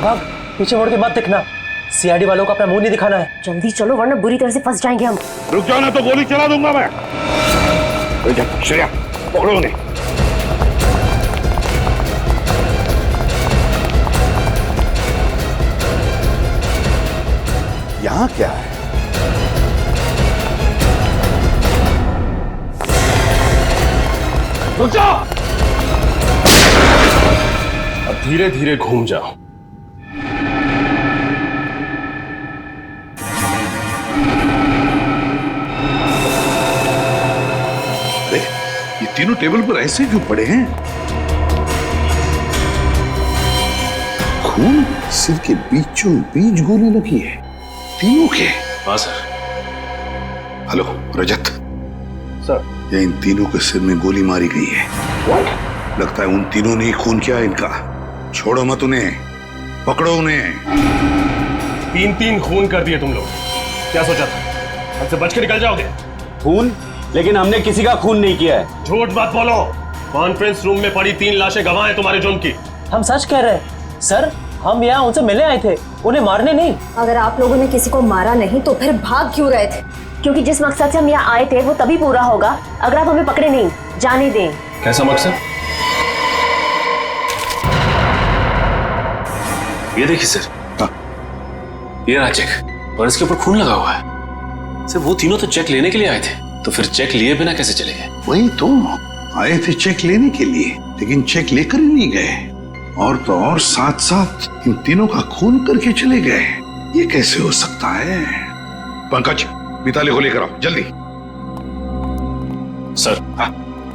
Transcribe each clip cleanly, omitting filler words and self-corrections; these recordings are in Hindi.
भाग, पीछे मुड़ के मत दिखना। सीआईडी वालों को अपना मुंह नहीं दिखाना है। जल्दी चलो वरना बुरी तरह से फंस जाएंगे हम। रुक जाओ ना तो गोली चला दूंगा मैं। श्रेया पकड़ो उन्हें। यहाँ क्या है? रुक जाओ। अब धीरे धीरे घूम जाओ। अरे ये तीनों टेबल पर ऐसे क्यों पड़े हैं? खून सिर के बीचों बीच गोली लगी है तीनों के। हाँ सर। हेलो रजत सर, ये इन तीनों के सिर में गोली मारी गई है। लगता है उन तीनों ने ही खून किया इनका। छोड़ो मत उन्हें, पकड़ो उन्हें। 3-3 खून कर दिए तुम लोग। क्या सोचा था हमसे बच के निकल जाओगे? खून? लेकिन हमने किसी का खून नहीं किया है। झूठ मत बोलो। कॉन्फ्रेंस रूम में पड़ी 3 लाशें गवाह हैं तुम्हारे जुर्म की। हम सच कह रहे हैं सर, हम यहाँ उनसे मिलने आए थे, उन्हें मारने नहीं। अगर आप लोगों ने किसी को मारा नहीं तो फिर भाग क्यों रहे थे? क्योंकि जिस मकसद से हम यहाँ आए थे वो तभी पूरा होगा अगर आप हमें पकड़े नहीं। जाने दें। कैसा मकसद? ये देखिए सर, ये रहा चेक और इसके ऊपर खून लगा हुआ है। सर वो तीनों तो चेक लेने के लिए आए थे, तो फिर चेक लिए बिना कैसे चले गए? वही तो, आए थे चेक लेने के लिए लेकिन चेक लेकर ही नहीं गए, और तो और साथ साथ इन तीनों का खून करके चले गए। ये कैसे हो सकता है? पंकज मिताली को लेकर आओ जल्दी। सर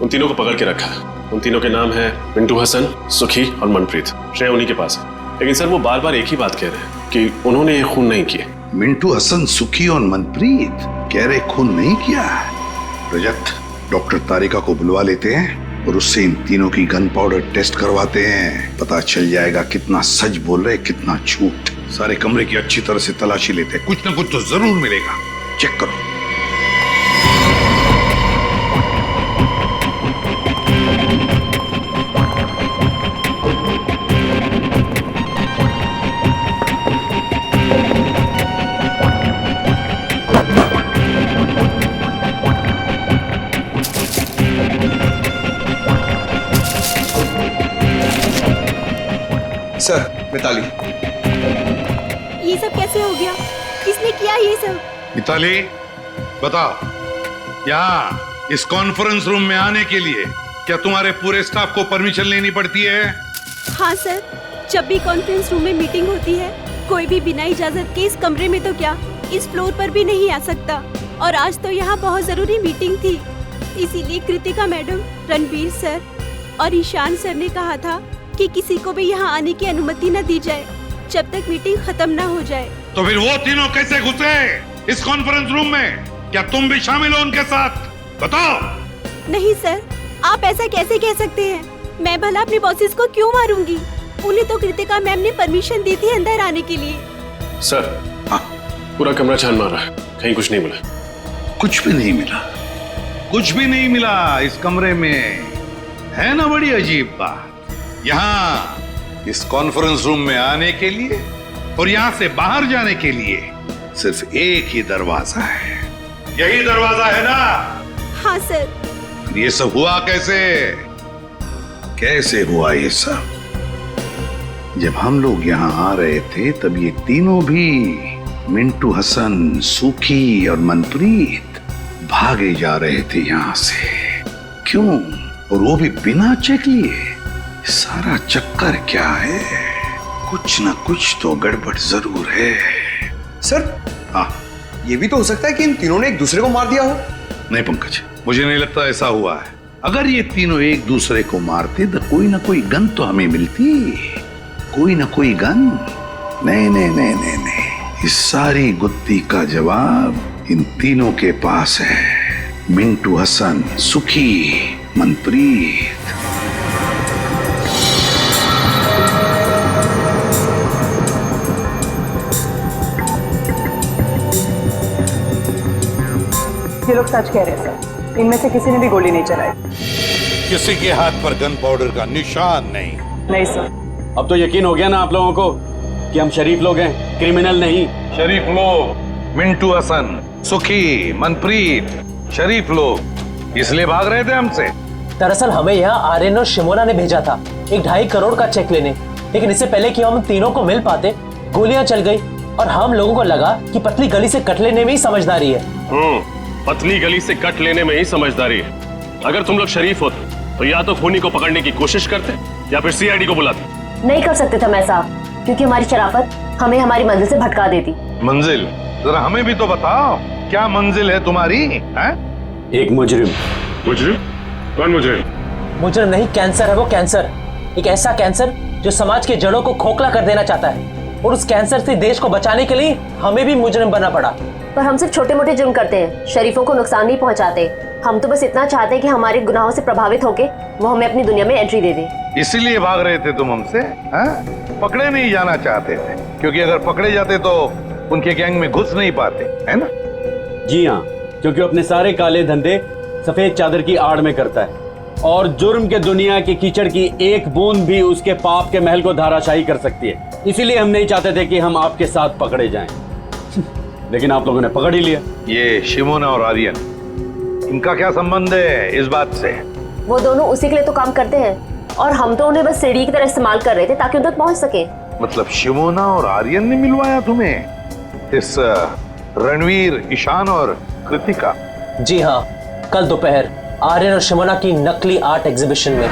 उन तीनों को पकड़ के रखा है। उन तीनों के नाम है मिंटू हसन, सुखी और मनप्रीत। श्रेया उन्हीं के पास है, लेकिन सर वो बार बार एक ही बात कह रहे हैं कि उन्होंने ये खून नहीं किए। मिंटू हसन, सुखी और मनप्रीत कह रहे खून नहीं किया। रजत, डॉक्टर तारिका को बुलवा लेते हैं और उससे इन तीनों की गन पाउडर टेस्ट करवाते हैं। पता चल जाएगा कितना सच बोल रहे कितना झूठ। सारे कमरे की अच्छी तरह से तलाशी लेते हैं, कुछ ना कुछ तो जरूर मिलेगा। चेक करो। सर, मिताली। ये सब कैसे हो गया? किसने किया ये सब? मिताली बताओ, यहाँ इस कॉन्फ्रेंस रूम में आने के लिए क्या तुम्हारे पूरे स्टाफ को परमिशन लेनी पड़ती है? हाँ सर, जब भी कॉन्फ्रेंस रूम में मीटिंग होती है कोई भी बिना इजाजत के इस कमरे में तो क्या इस फ्लोर पर भी नहीं आ सकता। और आज तो यहाँ बहुत जरूरी मीटिंग थी, इसीलिए कृतिका मैडम, रणबीर सर और ईशान सर ने कहा था कि किसी को भी यहाँ आने की अनुमति न दी जाए जब तक मीटिंग खत्म न हो जाए। तो फिर वो तीनों कैसे घुसे इस कॉन्फ्रेंस रूम में? क्या तुम भी शामिल हो उनके साथ? बताओ। नहीं सर, आप ऐसा कैसे कह सकते हैं? मैं भला अपने बॉसेस को क्यों मारूंगी? उन्हें तो कृतिका मैम ने परमिशन दी थी अंदर आने के लिए। सर पूरा कमरा छान मारा है, कहीं कुछ नहीं मिला। कुछ भी नहीं मिला? कुछ भी नहीं मिला इस कमरे में? है ना बड़ी अजीब बात। यहाँ इस कॉन्फ्रेंस रूम में आने के लिए और यहाँ से बाहर जाने के लिए सिर्फ एक ही दरवाजा है। यही दरवाजा है ना? हाँ सर। ये सब हुआ कैसे? कैसे हुआ ये सब? जब हम लोग यहाँ आ रहे थे तब ये तीनों भी, मिंटू हसन, सुखी और मनप्रीत, भागे जा रहे थे यहाँ से। क्यों? और वो भी बिना चेक लिए। सारा चक्कर क्या है? कुछ ना कुछ तो गड़बड़ जरूर है। सर, हाँ, ये भी तो हो सकता है कि इन तीनों ने एक दूसरे को मार दिया हो। नहीं पंकज, मुझे नहीं लगता ऐसा हुआ है। अगर ये तीनों एक दूसरे को मारते तो कोई ना कोई गन तो हमें मिलती। कोई ना कोई गन। नहीं नहीं नहीं नहीं नहीं, इस सारी गुत्थी का जवाब इन तीनों के पास है। मिंटू हसन, सुखी, मनप्रीत। ये लोग सच कह रहे हैं सर, इनमें से किसी ने भी गोली नहीं चलाई। किसी के हाथ पर गन पाउडर का निशान नहीं। नहीं सर। अब तो यकीन हो गया ना आप लोगों को? कि हम शरीफ लोग हैं, क्रिमिनल नहीं। शरीफ लोग मिंटू हसन, सुखी, मनप्रीत, शरीफ लोग इसलिए भाग रहे थे हमसे। दरअसल हमें यहाँ आर्यन और शिमोना ने भेजा था 1.5 करोड़ का चेक लेने, लेकिन इससे पहले कि हम तीनों को मिल पाते गोलियां चल गई और हम लोगों को लगा कि पतली गली से कट लेने में ही समझदारी है। पतली गली से कट लेने में ही समझदारी है। अगर तुम लोग शरीफ होते तो या तो खूनी को पकड़ने की कोशिश करते या फिर सीआईडी को बुलाते। नहीं कर सकते थे मैं साहब, क्योंकि हमारी शराफत हमें हमारी मंजिल से भटका देती। मंजिल? जरा हमें भी तो बताओ, क्या मंजिल है तुम्हारी? है? एक मुजरिम। मुजरिम? कौन मुजरिम? मुजरिम नहीं, कैंसर है वो, कैंसर। एक ऐसा कैंसर जो समाज के जड़ों को खोखला कर देना चाहता है, और उस कैंसर से देश को बचाने के लिए हमें भी मुजरिम बनना पड़ा। पर हम सिर्फ छोटे मोटे जुर्म करते हैं, शरीफों को नुकसान नहीं पहुंचाते। हम तो बस इतना चाहते हैं कि हमारे गुनाहों से प्रभावित होके वो हमें अपनी दुनिया में एंट्री दे दे। इसीलिए भाग रहे थे तुम हमसे? हैं? पकड़े नहीं जाना चाहते थे, क्योंकि अगर पकड़े जाते तो उनके गैंग में घुस नहीं पाते, है ना? जी हाँ, क्योंकि अपने सारे काले धंधे सफेद चादर की आड़ में करता है, और जुर्म के दुनिया के कीचड़ की एक बूंद भी उसके पाप के महल को धाराशाही कर सकती है। इसीलिए हम नहीं चाहते थे कि हम आपके साथ पकड़े जाएं। लेकिन आप लोगों ने पकड़ ही लिया। ये शिमोना और आर्यन, इनका क्या संबंध है इस बात से? वो दोनों उसी के लिए तो काम करते हैं, और हम तो उन्हें बस सीढ़ी की तरह इस्तेमाल कर रहे थे ताकि उन तक पहुंच सके। मतलब शिमोना और आर्यन ने मिलवाया तुम्हें इस रणवीर, ईशान और कृतिका? जी हाँ, कल दोपहर आर्यन और शिमोना की नकली आर्ट एग्जीबिशन में।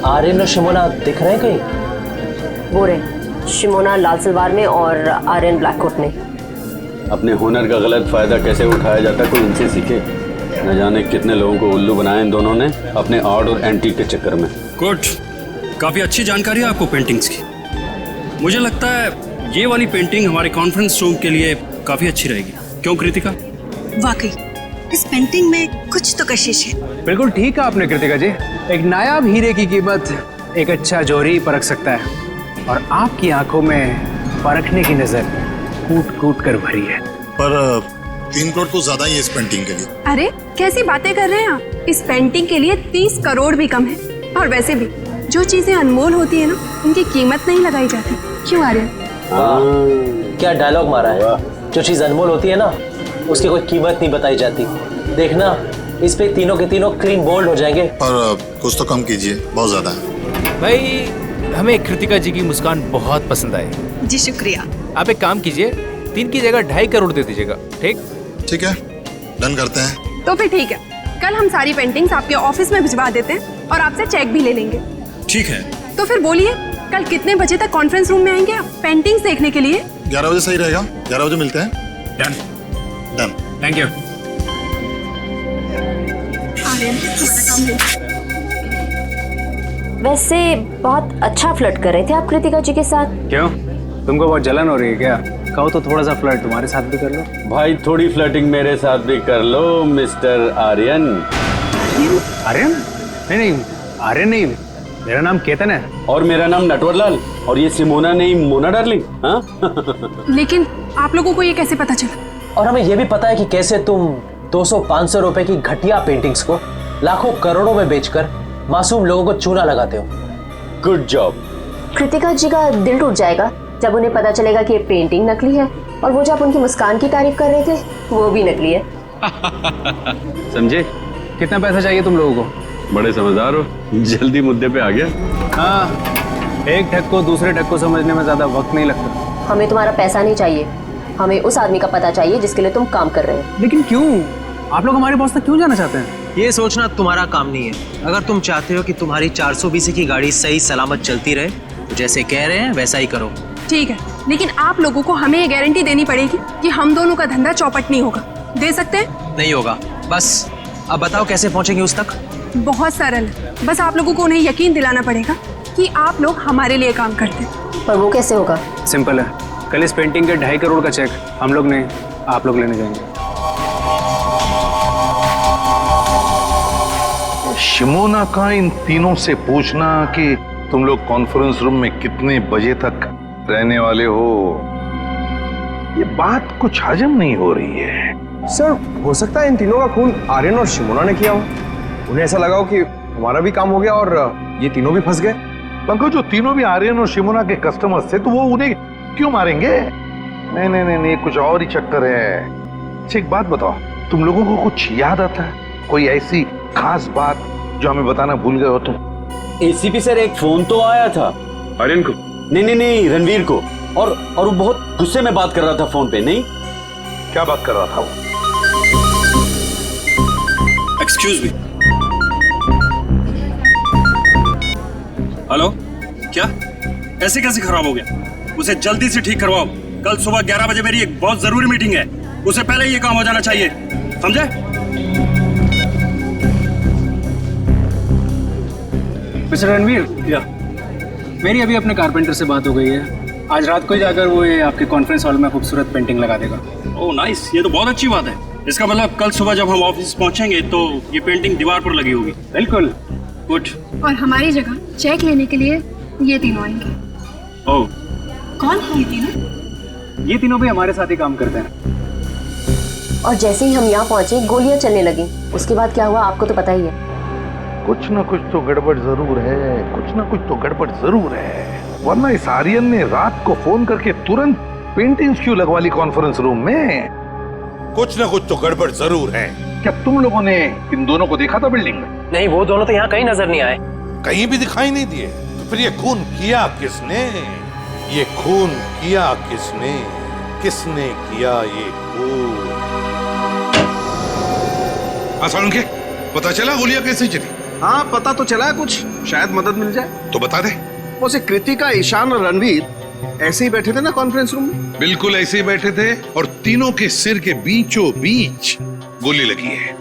आर्यन और शिमोना दिख रहे हैं कहीं? वो रहे, शिमोना लाल सलवार में और आर्यन ब्लैक कोट में। अपने हुनर का गलत फायदा कैसे उठाया जाता है कोई इनसे सीखे। न जाने कितने लोगों को उल्लू बनाया इन दोनों ने अपने आर्ट और एंटीक के चक्कर में। गुड, काफी अच्छी जानकारी है आपको पेंटिंग्स की। मुझे लगता है ये वाली पेंटिंग हमारे कॉन्फ्रेंस रूम के लिए काफी अच्छी रहेगी। क्यों कृतिका? वाकई इस पेंटिंग में कुछ तो कशिश है। बिल्कुल ठीक है आपने कृतिका जी, एक नायाब हीरे की कीमत एक अच्छा जौहरी परख सकता है, और आपकी आंखों में परखने की नजर कूट कूट कर भरी है। पर 3 करोड़ तो ज्यादा ही है इस पेंटिंग के लिए। अरे कैसी बातें कर रहे हैं आप? इस पेंटिंग के लिए 30 करोड़ भी कम है। और वैसे भी जो चीजें अनमोल होती है ना, उनकी कीमत नहीं लगाई जाती। क्यों आर्यन? क्या डायलॉग मारा है। जो चीज अनमोल होती है ना, उसकी कोई कीमत नहीं बताई जाती। देखना, इस पे तीनों के तीनों क्लीन बोल्ड हो जाएंगे। और कुछ तो कम कीजिए, बहुत ज्यादा है। भाई, हमें कृतिका जी की मुस्कान बहुत पसंद आई। जी शुक्रिया। आप एक काम कीजिए, 3 की जगह 2.5 करोड़ दे दीजिएगा। ठीक? ठीक है, डन करते हैं। तो फिर ठीक है, कल हम सारी पेंटिंग्स आपके ऑफिस में भिजवा देते हैं और आपसे चेक भी ले लेंगे। ठीक है। तो फिर बोलिए, कल कितने बजे तक कॉन्फ्रेंस रूम में आएंगे आप पेंटिंग्स देखने के लिए? 11 बजे सही रहेगा। 11 बजे मिलते हैं। डन। डन। Thank you. वैसे बहुत अच्छा फ्लर्ट कर रहे थे आप कृतिका जी के साथ। क्यों, तुमको बहुत जलन हो रही है क्या? कहो तो थोड़ा सा फ्लर्ट तुम्हारे साथ भी कर लो। भाई थोड़ी फ्लर्टिंग मेरे साथ भी कर लो मिस्टर आर्यन। आर्यन? नहीं, आर्यन नहीं, मेरा नाम केतन है। और मेरा नाम नटवरलाल। और ये सिमोना नहीं, मोना डार्लिंग। हाँ? लेकिन आप लोगों को ये कैसे पता चला? और हमें ये भी पता है कि कैसे तुम 200-500 रुपए की घटिया पेंटिंग्स को लाखों करोड़ों में बेचकर मासूम लोगों को चूना लगाते हो। Good job. कृतिका जी का दिल टूट जाएगा जब उन्हें पता चलेगा कि ये पेंटिंग नकली है, और वो जब उनकी मुस्कान की तारीफ कर रहे थे वो भी नकली है। समझे? कितना पैसा चाहिए तुम लोगों को? बड़े समझदार हो, जल्दी मुद्दे पे आ गया। हाँ, एक ठग को दूसरे ठग को समझने में ज्यादा वक्त नहीं लगता। हमें तुम्हारा पैसा नहीं चाहिए, हमें उस आदमी का पता चाहिए जिसके लिए तुम काम कर रहे हो। लेकिन क्यों? आप लोग हमारे बॉस तक क्यों जाना चाहते हैं? ये सोचना तुम्हारा काम नहीं है। अगर तुम चाहते हो कि तुम्हारी 420 की गाड़ी सही सलामत चलती रहे, तो जैसे कह रहे हैं वैसा ही करो। ठीक है, लेकिन आप लोगों को हमें ये गारंटी देनी पड़ेगी कि हम दोनों का धंधा चौपट नहीं होगा। दे सकते हैं? नहीं होगा। बस अब बताओ कैसे पहुंचेंगे उस तक? बहुत सरल है, बस आप लोगों को उन्हें यकीन दिलाना पड़ेगा कि आप लोग हमारे लिए काम करते हैं। पर वो कैसे होगा? सिंपल है, कल इस पेंटिंग के 2.5 करोड़ का चेक हम लोग नहीं, आप लोग लेने जाएंगे। शिमोना का इन तीनों से पूछना कि तुम लोग कॉन्फ्रेंस रूम में कितने बजे तक रहने वाले हो, ये बात कुछ हजम नहीं हो रही है। सर, हो सकता है इन तीनों का खून आर्यन और शिमोना ने किया हो। उन्हें ऐसा लगा हो कि हमारा भी काम हो गया और ये तीनों भी फंस गए। पंकज, जो तीनों भी आर्यन और शिमोना के कस्टमर्स थे तो वो उन्हें क्यों मारेंगे? नहीं नहीं नहीं नहीं, कुछ और ही चक्कर है। अच्छा एक बात बताओ, तुम लोगों को कुछ याद आता है? कोई ऐसी खास बात जो हमें बताना भूल गए हो तुम? एसीपी सर, एक फोन तो आया था आर्यन को? नहीं, रणवीर को। और वो बहुत गुस्से में बात कर रहा था फोन पे। नहीं, क्या बात कर रहा था वो? Excuse me. हेलो, क्या ऐसे कैसे खराब हो गया? उसे जल्दी से ठीक करवाओ। कल सुबह 11 बजे मेरी एक बहुत जरूरी मीटिंग है, उसे पहले ये काम हो जाना चाहिए, समझे? मिस्टर रणवीर, या मेरी अभी अपने कारपेंटर से बात हो गई है। आज रात को ही जाकर वो ये आपके कॉन्फ्रेंस हॉल में खूबसूरत पेंटिंग लगा देगा। ओह नाइस, ये तो बहुत अच्छी बात है। इसका मतलब कल सुबह जब हम ऑफिस पहुंचेंगे तो ये पेंटिंग दीवार पर लगी होगी। बिल्कुल। गुड। और हमारी जगह चेक लेने के लिए ये तीनों आएंगे। ओह, कौन है ये तीनों? ये तीनों भी हमारे साथ ही काम करते हैं। और जैसे ही हम यहाँ पहुंचे गोलियां चलने लगी। उसके बाद क्या हुआ आपको तो पता ही है। कुछ ना कुछ तो गड़बड़ जरूर है, कुछ ना कुछ तो गड़बड़ जरूर है, वरना इस आर्यन ने रात को फोन करके तुरंत पेंटिंग्स क्यों लगवा ली कॉन्फ्रेंस रूम में? कुछ ना कुछ तो गड़बड़ जरूर है। क्या तुम लोगों ने इन दोनों को देखा था बिल्डिंग में? नहीं, वो दोनों तो यहाँ कहीं नजर नहीं आए। कहीं भी दिखाई नहीं दिए। तो फिर ये खून किया किसने? ये खून किया किसने? किसने किया ये खून? आसान के पता चला गोलियां कैसे चली? हाँ पता तो चला है कुछ, शायद मदद मिल जाए। तो बता दे। वैसे कृतिका, ईशान और रणवीर ऐसे ही बैठे थे ना कॉन्फ्रेंस रूम में? बिल्कुल ऐसे ही बैठे थे और तीनों के सिर के बीचों बीच गोली लगी है।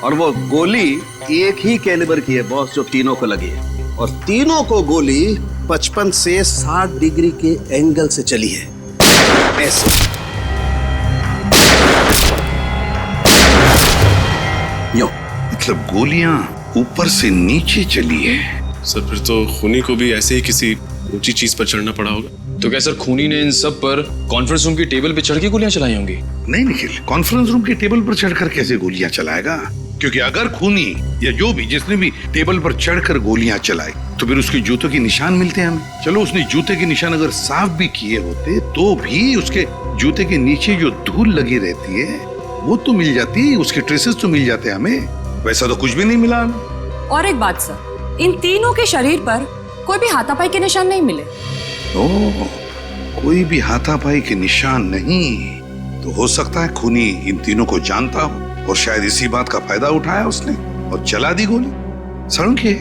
और वो गोली एक ही कैलिबर की है बॉस, जो तीनों को लगी है। और तीनों को गोली 55 से 60 डिग्री के एंगल से चली है, ऐसे। यो मतलब गोलियां ऊपर से नीचे चली है। सर फिर तो खूनी को भी ऐसे ही किसी ऊंची चीज पर चढ़ना पड़ा होगा। तो क्या सर खूनी ने इन सब पर कॉन्फ्रेंस रूम की टेबल पे चढ़ के गोलियां चलाई होंगी? नहीं निखिल, कॉन्फ्रेंस रूम की टेबल पर चढ़कर कैसे गोलियां चलाएगा? क्योंकि अगर खूनी या जो भी जिसने भी टेबल पर चढ़कर गोलियां चलाई तो फिर उसके जूतों के निशान मिलते हैं हमें। चलो उसने जूते के निशान अगर साफ भी किए होते तो भी उसके जूते के नीचे जो धूल लगी रहती है वो तो मिल जाती, उसके ट्रेसेस तो मिल जाते हमें। वैसा तो कुछ भी नहीं मिला हमें। और एक बात सर, इन तीनों के शरीर पर कोई भी हाथापाई के निशान नहीं मिले। ओह, कोई भी हाथापाई के निशान नहीं? तो हो सकता है खूनी इन तीनों को जानता हो और शायद इसी बात का फायदा उठाया उसने और चला दी गोली। सड़के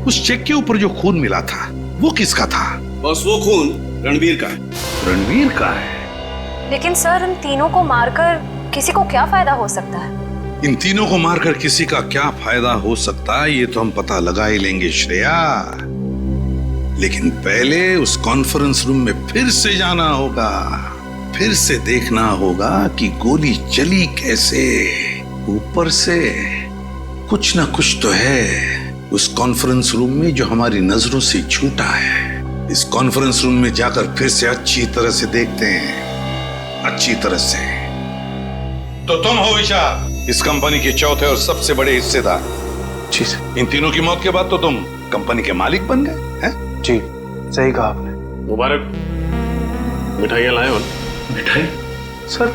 उस चेक के ऊपर जो खून मिला था वो किसका था? बस वो खून रणवीर का है। रणवीर का है? लेकिन सर इन तीनों को मारकर किसी को क्या फायदा हो सकता है? इन तीनों को मारकर किसी का क्या फायदा हो सकता है ये तो हम पता लगा ही लेंगे श्रेया। लेकिन पहले उस कॉन्फ्रेंस रूम में फिर से जाना होगा, फिर से देखना होगा कि गोली चली कैसे। ऊपर से कुछ ना कुछ तो है उस कॉन्फ्रेंस रूम में जो हमारी नजरों से छूटा है। इस कॉन्फ्रेंस रूम में जाकर फिर से अच्छी तरह से देखते हैं, अच्छी तरह से। तो तुम हो विशाल, इस कंपनी के चौथे और सबसे बड़े हिस्सेदार। जी सर। इन तीनों की मौत के बाद तो तुम कंपनी के मालिक बन गए हैं? जी सही कहा आपने। मुबारक। मिठाइयाँ लाए हो? मिठाई? सर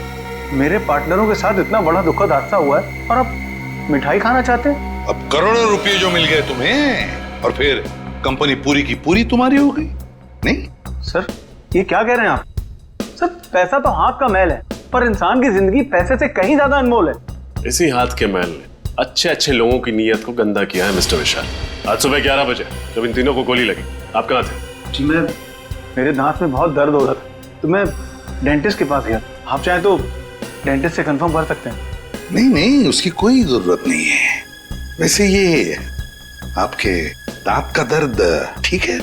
मेरे पार्टनरों के साथ इतना बड़ा दुखद हादसा हुआ है और आप मिठाई खाना चाहते हैं? अब करोड़ों रुपए जो मिल गए तुम्हें और फिर कंपनी पूरी की पूरी तुम्हारी हो गई, नहीं? सर ये क्या कह रहे हैं आप? सर पैसा तो हाथ का मैल है, पर इंसान की जिंदगी पैसे से कहीं ज्यादा अनमोल है। इसी हाथ के मैल ने अच्छे अच्छे लोगों की नीयत को गंदा किया है मिस्टर विशाल। आज सुबह 11 बजे जब इन तीनों को गोली लगी, आप कहाँ थे? जी मेरे दांत में बहुत दर्द हो रहा था तो मैं डेंटिस्ट के पास गया। आप चाहें तो डेंटिस्ट से कंफर्म कर सकते हैं। नहीं नहीं, उसकी कोई जरूरत नहीं है। वैसे ये आपके दांत का दर्द ठीक है?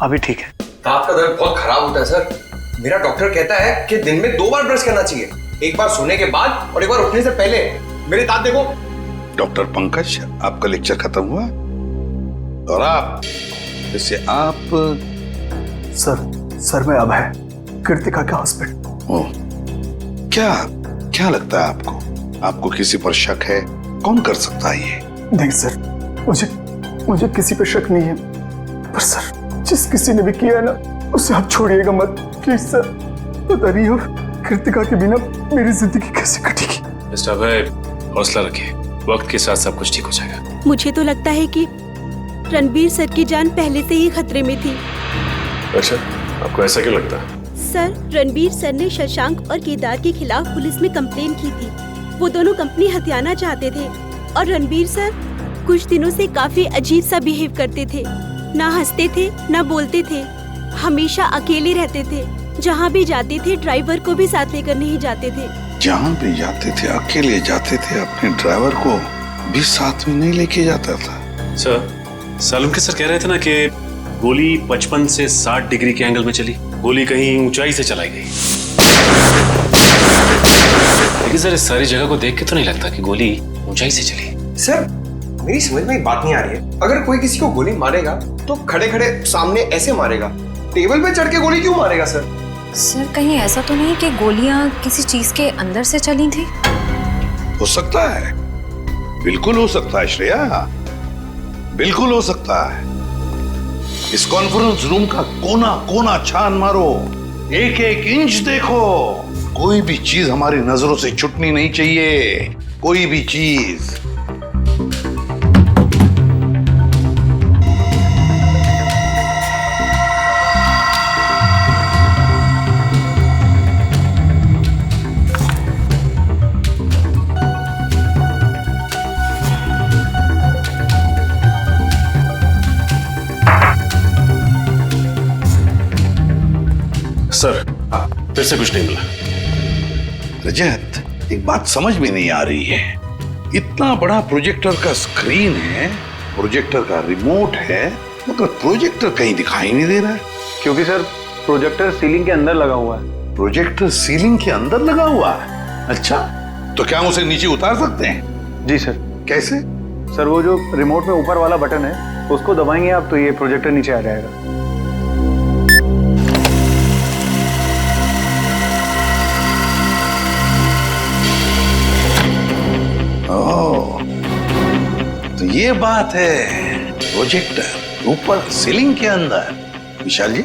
अभी ठीक है। दांत का दर्द बहुत खराब होता है सर। मेरा डॉक्टर कहता है कि दिन में 2 बार ब्रश करना चाहिए, एक बार सोने के बाद और एक बार उठने से पहले। मेरे दांत देखो। डॉक्टर पंकज, आपका लेक्चर खत्म हुआ और आप जैसे आप सर मैं अब है कृतिका के हॉस्पिटल। ओ, क्या लगता है आपको? आपको किसी पर शक है? कौन कर सकता है ये? नहीं सर, मुझे किसी पे शक नहीं है, पर सर जिस किसी ने भी किया है ना उसे आप छोड़िएगा मत प्लीज सर। पता नहीं हो कृतिका के बिना मेरी जिंदगी कैसे कटेगी। मिस्टर अभय, हौसला रखिए, वक्त के साथ सब कुछ ठीक हो जाएगा। मुझे तो लगता है कि रणबीर सर की जान पहले से ही खतरे में थी। अच्छा, आपको ऐसा क्यों लगता है? सर, रणबीर सर ने शशांक और केदार के खिलाफ पुलिस में कंप्लेन की थी। वो दोनों कंपनी हथियाना चाहते थे और रणबीर सर कुछ दिनों से काफी अजीब सा बिहेव करते थे। ना हंसते थे, ना बोलते थे, हमेशा अकेले रहते थे। जहाँ भी जाते थे ड्राइवर को भी साथ लेकर नहीं जाते थे। जहाँ भी जाते थे अकेले जाते थे, अपने ड्राइवर को भी साथ में नहीं लेके जाता था। सर, सालुंके सर कह रहे थे ना कि गोली 55 से 60 डिग्री के एंगल में चली। गोली कहीं ऊंचाई से चलाई गई। लेकिन सर, इस सारी जगह को देख के तो नहीं लगता कि गोली ऊंचाई से चली। सर, मेरी समझ में एक बात नहीं आ रही है। अगर कोई किसी को गोली मारेगा तो खड़े खड़े सामने ऐसे मारेगा, टेबल पे चढ़ के गोली क्यों मारेगा सर? सर, कहीं ऐसा तो नहीं कि गोलियां किसी चीज के अंदर से चली थी? हो सकता है, बिल्कुल हो सकता है श्रेया, बिल्कुल हो सकता है। इस कॉन्फ्रेंस रूम का कोना कोना छान मारो, एक एक इंच देखो, कोई भी चीज हमारी नजरों से छूटनी नहीं चाहिए, कोई भी चीज। सर, फिर से कुछ नहीं मिला। रजत, एक बात समझ में नहीं आ रही है। इतना बड़ा प्रोजेक्टर का स्क्रीन है, प्रोजेक्टर का रिमोट है, मगर प्रोजेक्टर कहीं दिखाई नहीं दे रहा है। क्योंकि सर प्रोजेक्टर सीलिंग के अंदर लगा हुआ है। प्रोजेक्टर सीलिंग के अंदर लगा हुआ है? अच्छा, तो क्या हम उसे नीचे उतार सकते हैं? जी सर। कैसे? सर, वो जो रिमोट में ऊपर वाला बटन है उसको दबाएंगे आप तो ये प्रोजेक्टर नीचे आ जाएगा। तो ये बात है, प्रोजेक्टर ऊपर सीलिंग के अंदर। विशाल जी,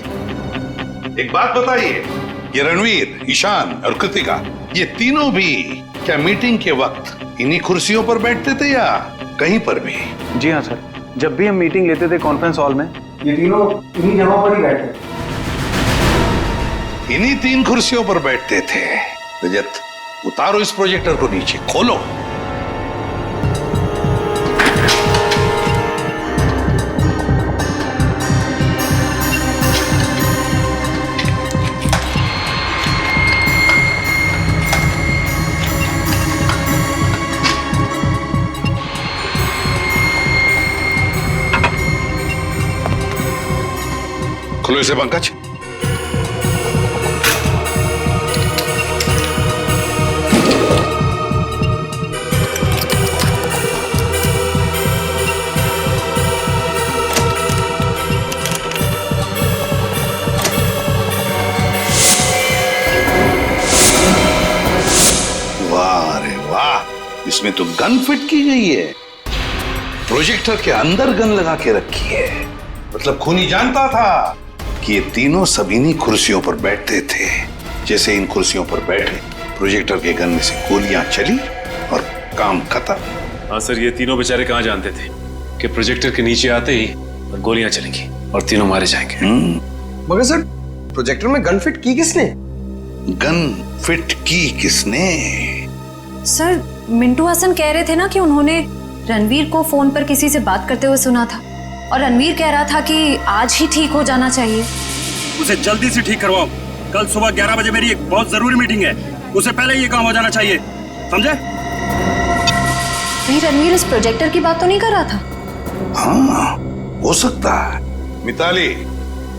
एक बात बताइए, ये रणवीर, ईशान और कृतिका, ये तीनों भी क्या मीटिंग के वक्त इन्हीं कुर्सियों पर बैठते थे या कहीं पर भी? जी हाँ सर, जब भी हम मीटिंग लेते थे कॉन्फ्रेंस हॉल में, ये तीनों इन्हीं जगहों पर ही बैठते थे। इन्हीं 3 कुर्सियों पर बैठते थे। रजत, उतारो इस प्रोजेक्टर को नीचे, खोलो। खोलो इसे पंकज। वाह रे वाह, इसमें तो गन फिट की गई है। प्रोजेक्टर के अंदर गन लगा के रखी है। मतलब खूनी जानता था कि ये तीनों सब इन्हीं कुर्सियों पर बैठते थे। जैसे इन कुर्सियों पर बैठे, प्रोजेक्टर के गन में से गोलियां चली और काम खत्म। हाँ सर, ये तीनों बेचारे कहाँ जानते थे कि प्रोजेक्टर के नीचे आते ही गोलियां चलेंगी और तीनों मारे जाएंगे। मगर सर, प्रोजेक्टर में गन फिट की किसने? गन फिट की किसने? सर, मिंटू हसन कह रहे थे ना कि उन्होंने रणवीर को फोन पर किसी से बात करते हुए सुना था और रणवीर कह रहा था कि आज ही ठीक हो जाना चाहिए। उसे जल्दी से ठीक करवाओ। कल सुबह 11 बजे मेरी एक बहुत जरूरी मीटिंग है, उसे पहले ये काम हो जाना चाहिए, समझे? कहीं रणवीर इस प्रोजेक्टर की बात तो नहीं कर रहा था? हाँ, हो सकता है। मिताली,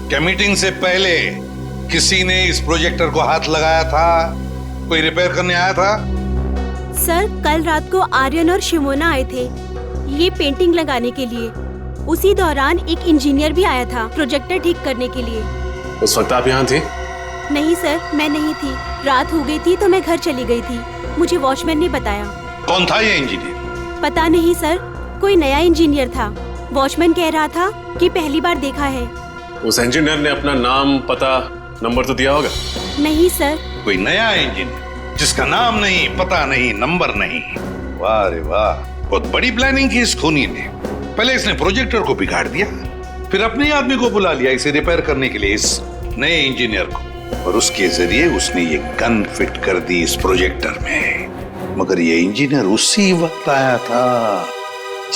क्या मीटिंग से पहले किसी ने इस प्रोजेक्टर को हाथ लगाया था? कोई रिपेयर करने आया था? सर, कल रात को आर्यन और शिमोना आए थे ये पेंटिंग लगाने के लिए। उसी दौरान एक इंजीनियर भी आया था प्रोजेक्टर ठीक करने के लिए। उस वक्त आप यहाँ थे? नहीं सर, मैं नहीं थी। रात हो गई थी तो मैं घर चली गई थी। मुझे वॉचमैन ने बताया। कौन था ये इंजीनियर? पता नहीं सर, कोई नया इंजीनियर था। वॉचमैन कह रहा था कि पहली बार देखा है। उस इंजीनियर ने अपना नाम, पता, नंबर तो दिया होगा? नहीं सर। कोई नया इंजीनियर जिसका नाम नहीं, पता नहीं, नंबर नहीं? वाह रे वाह, बहुत बड़ी प्लानिंग की इस खूनी ने। पहले इसने प्रोजेक्टर को बिगाड़ दिया, फिर अपने आदमी को बुला लिया इसे रिपेयर करने के लिए, इस नए इंजीनियर को, और उसके जरिए उसने ये गन फिट कर दी इस प्रोजेक्टर में। मगर ये इंजीनियर उसी वक्त आया था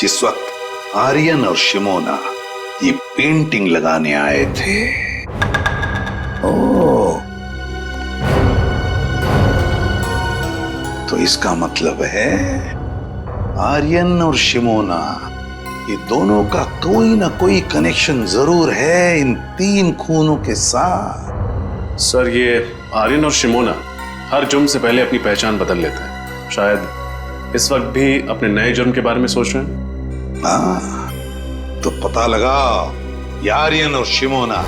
जिस वक्त आर्यन और शिमोना ये पेंटिंग लगाने आए थे। ओह, तो इसका मतलब है आर्यन और शिमोना, ये दोनों का कोई ना कोई कनेक्शन जरूर है इन 3 खूनों के साथ। सर, ये आर्यन और शिमोना हर जुर्म से पहले अपनी पहचान बदल लेते हैं। शायद इस वक्त भी अपने नए जुर्म के बारे में सोच रहे हैं। हाँ, तो पता लगा आर्यन और शिमोना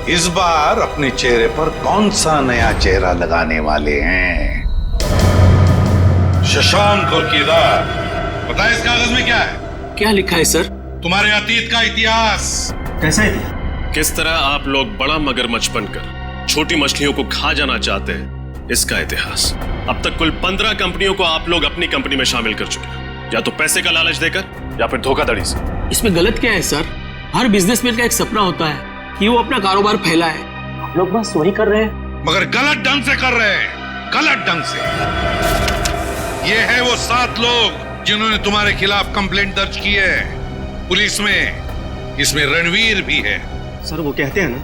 इस बार अपने चेहरे पर कौन सा नया चेहरा लगाने वाले हैं। शशांक और केदार, पता है इस कागज में क्या है? क्या लिखा है सर? तुम्हारे अतीत का इतिहास। कैसा इतिहास? किस तरह आप लोग बड़ा मगरमच्छ बनकर छोटी मछलियों को खा जाना चाहते हैं, इसका इतिहास। अब तक कुल 15 कंपनियों को आप लोग अपनी कंपनी में शामिल कर चुके हैं, या तो पैसे का लालच देकर या फिर धोखाधड़ी से। इसमें गलत क्या है सर? हर बिजनेसमैन का एक सपना होता है कि वो अपना कारोबार फैलाए। हम लोग बस वही कर रहे हैं, मगर गलत ढंग से कर रहे हैं, गलत ढंग से। ये है वो 7 लोग जिन्होंने तुम्हारे खिलाफ कंप्लेंट दर्ज की है पुलिस में। इसमें रणवीर भी है। सर, वो कहते हैं ना,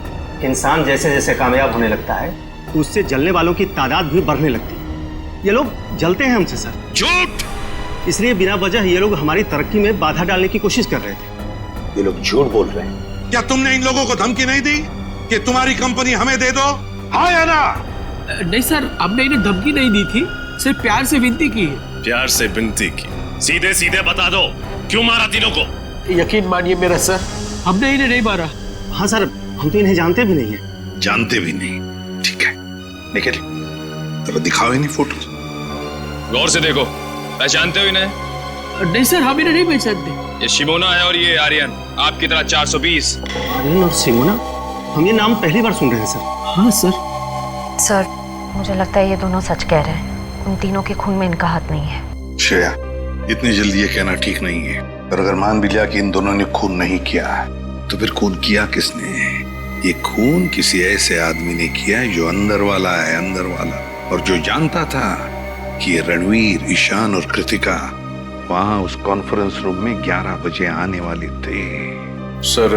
इंसान जैसे जैसे कामयाब होने लगता है तो उससे जलने वालों की तादाद भी बढ़ने लगती है। ये लोग जलते हैं हमसे सर। झूठ! इसलिए बिना वजह ये लोग हमारी तरक्की में बाधा डालने की कोशिश कर रहे थे। ये लोग झूठ बोल रहे हैं। क्या तुमने इन लोगों को धमकी नहीं दी कि तुम्हारी कंपनी हमें दे दो? हाँ या ना? नहीं सर, हमने इन्हें धमकी नहीं दी थी, सिर्फ प्यार से विनती की है। प्यार से विनती की? सीधे सीधे बता दो, क्यों मारा तीनों को? यकीन मानिए मेरा सर, हमने इन्हें नहीं मारा। हाँ सर, हम तो इन्हें जानते भी नहीं है। जानते भी नहीं? ठीक है, निकल, तो दिखाओ इन्हें फोटो। गौर से देखो, पहचानते हो इन्हें? नहीं सर, हम इन्हें नहीं पहचानते। ये शिमोना है और ये आर्यन, आपकी तरह 420। आर्यन और शिमोना, हम ये नाम पहली बार सुन रहे हैं सर। हाँ सर। सर, मुझे लगता है ये दोनों सच कह रहे हैं। उन तीनों के खून में इनका हाथ नहीं है। श्रेया, इतनी जल्दी ये कहना ठीक नहीं है। और अगर मान भी लिया कि इन दोनों ने खून नहीं किया, तो फिर खून किया किसने? ये खून किसी ऐसे आदमी ने किया है जो अंदर वाला है, अंदर वाला, और जो जानता था कि ये रणवीर, ईशान और कृतिका वहां उस कॉन्फ्रेंस रूम में 11 बजे आने वाले थे। सर,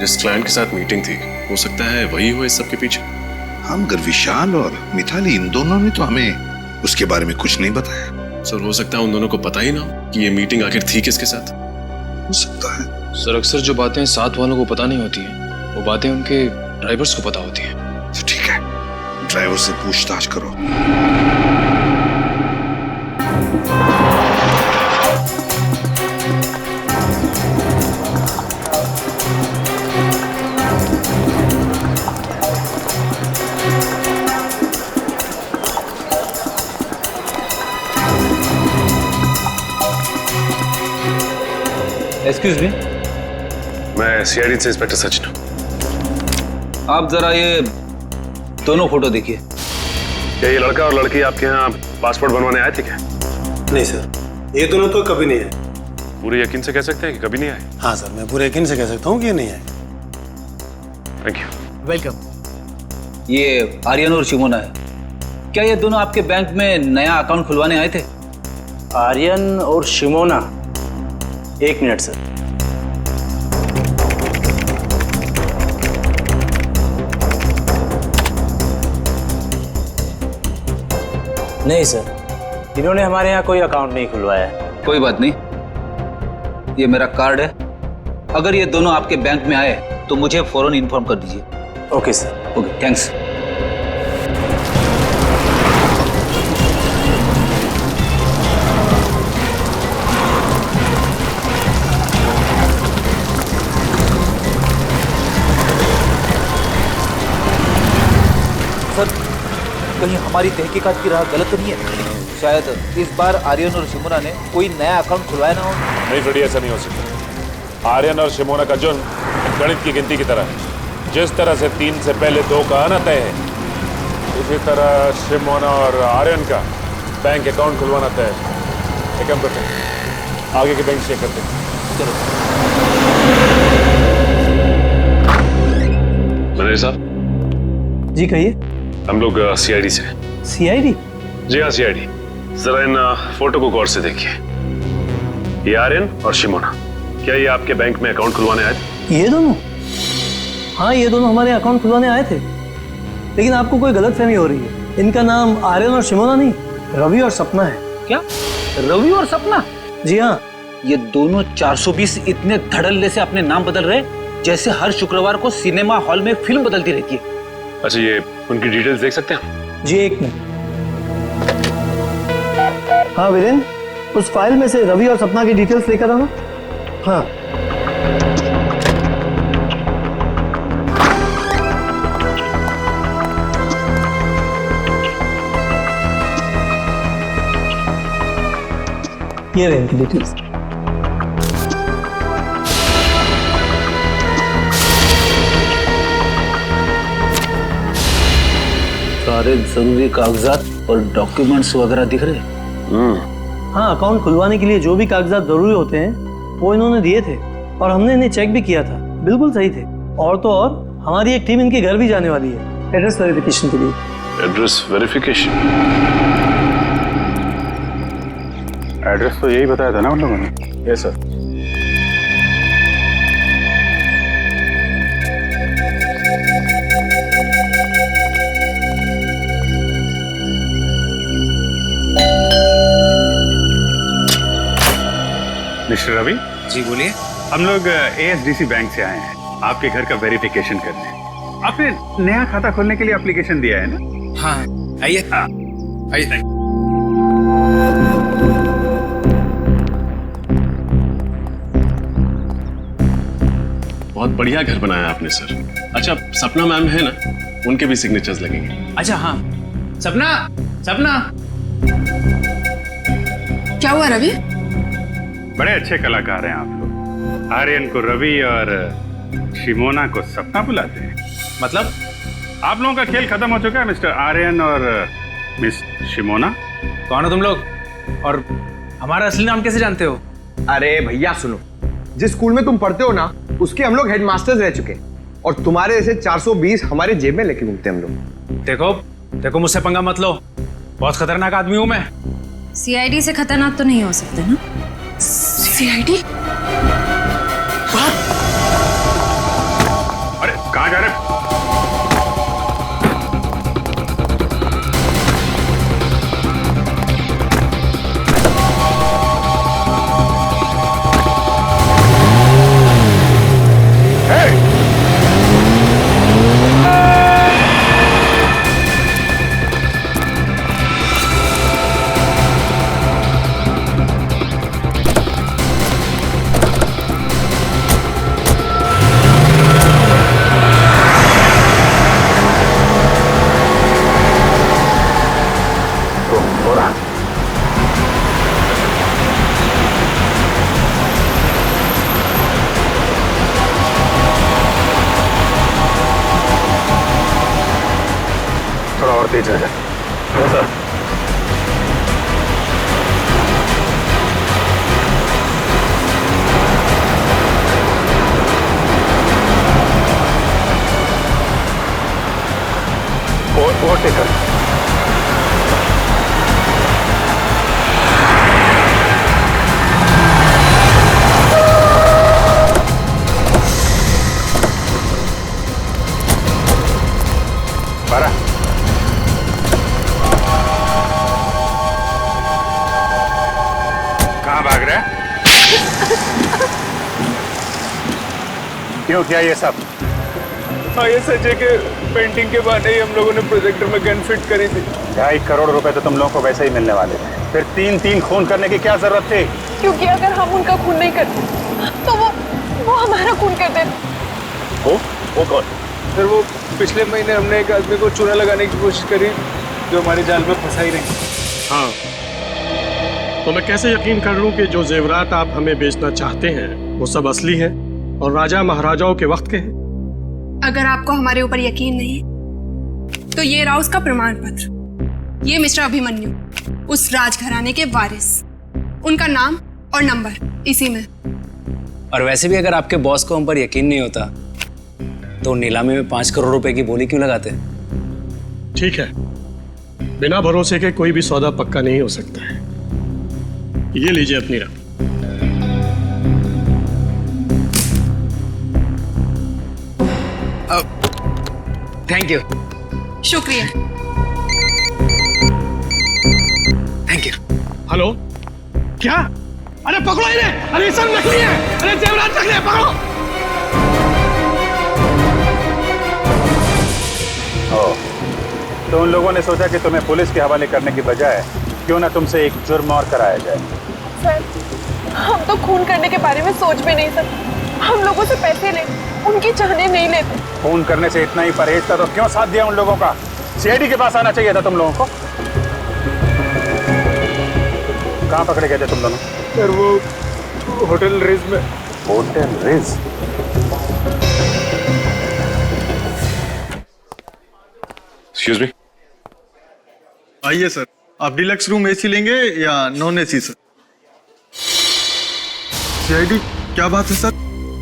जिस क्लाइंट के साथ मीटिंग थी, हो सकता है वही हो इस सब के पीछे। हम मगर विशाल और मिताली, इन दोनों ने तो हमें उसके बारे में कुछ नहीं बताया। सर, हो सकता है उन दोनों को पता ही ना कि ये मीटिंग आखिर थी किसके साथ। हो सकता है। सर, अक्सर जो बातें साथ वालों को पता नहीं होती हैं, वो बातें उनके ड्राइवर्स को पता होती हैं। तो ठीक है, ड्राइवर से पूछताछ करो। एक्सक्यूज मी, मैं सीआईडी से इंस्पेक्टर सचिन हूँ। आप जरा ये दोनों फोटो देखिए। क्या ये लड़का और लड़की आपके यहाँ पासपोर्ट बनवाने आए थे क्या? नहीं सर, ये दोनों तो कभी नहीं आए। पूरे यकीन से कह सकते हैं कि कभी नहीं आए? हाँ सर, मैं पूरे यकीन से कह सकता हूँ कि ये नहीं आए। Thank you. वेलकम। ये आर्यन और शिमोना है। क्या ये दोनों आपके बैंक में नया अकाउंट खुलवाने आए थे? आर्यन और शिमोना? एक मिनट सर। नहीं सर, इन्होंने हमारे यहाँ कोई अकाउंट नहीं खुलवाया है। कोई बात नहीं, ये मेरा कार्ड है। अगर ये दोनों आपके बैंक में आए तो मुझे फौरन इन्फॉर्म कर दीजिए। Okay sir. Okay, thanks. Sir, कहीं हमारी तहकीकात की राह गलत तो नहीं है? शायद इस बार आर्यन और शिमोना ने कोई नया अकाउंट खुलवाया ना हो। नहीं फ्रेडी, ऐसा नहीं हो सकता। आर्यन और शिमोना का जुर्म गणित की गिनती की तरह है। जिस तरह से 3 से पहले 2 का आना तय है, उसी तरह शिमोना और आर्यन का बैंक अकाउंट खुलवाना तय है। एक काम करते हैं, आगे के बैंक चेक करते हैं। चलो। मैनेजर साहब। जी कहिए। हम लोग सीआईडी से। सीआईडी? जी हाँ, सीआईडी। जरा इन फोटो को गौर से देखिए। ये आर्यन और शिमोना, क्या ये आपके बैंक में अकाउंट खुलवाने आए थे? ये दोनों? हाँ, ये दोनों हमारे अकाउंट खुलवाने आए थे, लेकिन आपको कोई गलतफहमी हो रही है। इनका नाम आर्यन और शिमोना नहीं, रवि और सपना है। क्या? रवि और सपना? जी हाँ। ये दोनों 420 इतने धड़ल्ले से अपने नाम बदल रहे जैसे हर शुक्रवार को सिनेमा हॉल में फिल्म बदलती रहती है। अच्छा, ये उनकी डिटेल्स देख सकते हैं? जी एक मिनट। हाँ वीरेन, उस फाइल में से रवि और सपना की डिटेल्स लेकर आना। हाँ। ये रहे इनकी डिटेल्स। सारे जरूरी कागजात और डॉक्यूमेंट्स वगैरह दिख रहे हैं। हाँ, अकाउंट खुलवाने के लिए जो भी कागजात जरूरी होते हैं वो इन्होंने दिए थे, और हमने इन्हें चेक भी किया था, बिल्कुल सही थे। और तो और हमारी एक टीम इनके घर भी जाने वाली है एड्रेस वेरिफिकेशन के लिए। Address verification? एड्रेस तो यही बताया था ना उन लोगों ने। Yes sir. Mister Ravi ji बोलिए। हम लोग एएसडीसी बैंक से आए हैं आपके घर का वेरिफिकेशन करने। आपने नया खाता खोलने के लिए एप्लीकेशन दिया है ना? हाँ, आइए आइए। बहुत बढ़िया घर बनाया आपने सर। अच्छा, सपना मैम है ना, उनके भी सिग्नेचर्स लगेंगे। अच्छा हाँ, सपना सपना। क्या हुआ रवि? बड़े अच्छे कलाकार हैं आप लोग। आर्यन को रवि और शिमोना को सपना बुलाते हैं। मतलब? आप लोगों का खेल खत्म हो चुका है मिस्टर आर्यन और मिस शिमोना। कौन हो तुम लोग और हमारा असली नाम कैसे जानते हो? अरे भैया सुनो, जिस स्कूल में तुम पढ़ते हो ना, उसके हम लोग हेडमास्टर्स रह चुके हैं, और तुम्हारे जैसे 420 हमारे जेब में लेके घूमते हैं हम लोग। देखो देखो, मुझसे पंगा मत लो, बहुत खतरनाक आदमी हूं मैं। सीआईडी से खतरनाक तो नहीं हो सकते ना? सीआईडी? अरे कहाँ जा रहे? थोड़ा और तेज आ जाए। सर ओवरटेक कर। कहाँ भाग रहा है? क्यों किया ये सब? हाँ, ये सच है कि पेंटिंग के बहाने ही हम लोगों ने प्रोजेक्टर में गन फिट करी थी। 2.5 करोड़ रुपए तो तुम लोगों को वैसे ही मिलने वाले थे, फिर 3-3 खून करने की क्या जरूरत थी? क्योंकि अगर हम उनका खून नहीं करते तो वो हमारा खून कर देते। वो कौन? फिर वो पिछले महीने हमने एक आदमी को चूना लगाने की कोशिश करी जो हमारी जाल में फंसा ही नहीं। हाँ, तो मैं कैसे यकीन कर लूं कि जो जेवरात आप हमें बेचना चाहते हैं वो सब असली हैं और राजा महाराजाओं के वक्त के हैं? अगर आपको हमारे ऊपर यकीन नहीं तो ये रहा उसका प्रमाण पत्र। ये मिस्टर अभिमन्यु, उस राजघराने के वारिस, उनका नाम और नंबर इसी में। और वैसे भी अगर आपके बॉस को हम पर यकीन नहीं होता तो नीलामी में 5 करोड़ रुपए की बोली क्यों लगाते? ठीक है, बिना भरोसे के कोई भी सौदा पक्का नहीं हो सकता है। ये लीजिए अपनी रकम। Thank you. शुक्रिया। Thank you. हेलो, क्या? अरे पकड़ो इन्हें! अरे सब नकली है! अरे जेवरात नकली है, पकड़ो! तो उन लोगों ने सोचा कि तुम्हें पुलिस के हवाले करने की बजाय क्यों ना तुमसे एक जुर्म और कराया जाए। सर, हम तो खून करने के बारे में सोच भी नहीं सकते। हम लोगों से पैसे ले, उनकी चाहने नहीं लेते। खून करने से इतना ही परहेज था तो क्यों साथ दिया उन लोगों का? सीआईडी के पास आना चाहिए था तुम लोगों को। कहाँ पकड़े गए थे तुम दोनों? सर वो होटल रिज में। Hotel ridge? Excuse me. आइए सर, आप डिलक्स रूम एसी लेंगे या नॉन एसी सर? सीआईडी, क्या बात है सर?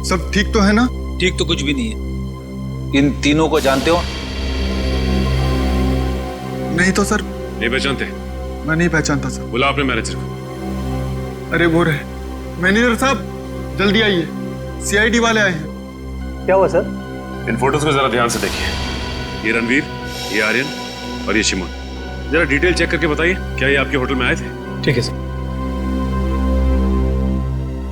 सब ठीक तो है ना? ठीक तो कुछ भी नहीं है। इन तीनों को जानते हो? नहीं तो सर। नहीं पहचानते? मैं नहीं पहचानता सर। बुला अपने मैनेजर को। अरे वो रहे। मैनेजर साहब जल्दी आइए, सीआईडी वाले आए हैं। क्या हुआ सर? इन फोटोज को जरा ध्यान से देखिए। ये रणवीर, ये आर्यन और ये शिमोन। जरा डिटेल चेक करके बताइए, क्या ये आपके होटल में आए थे? ठीक है सर।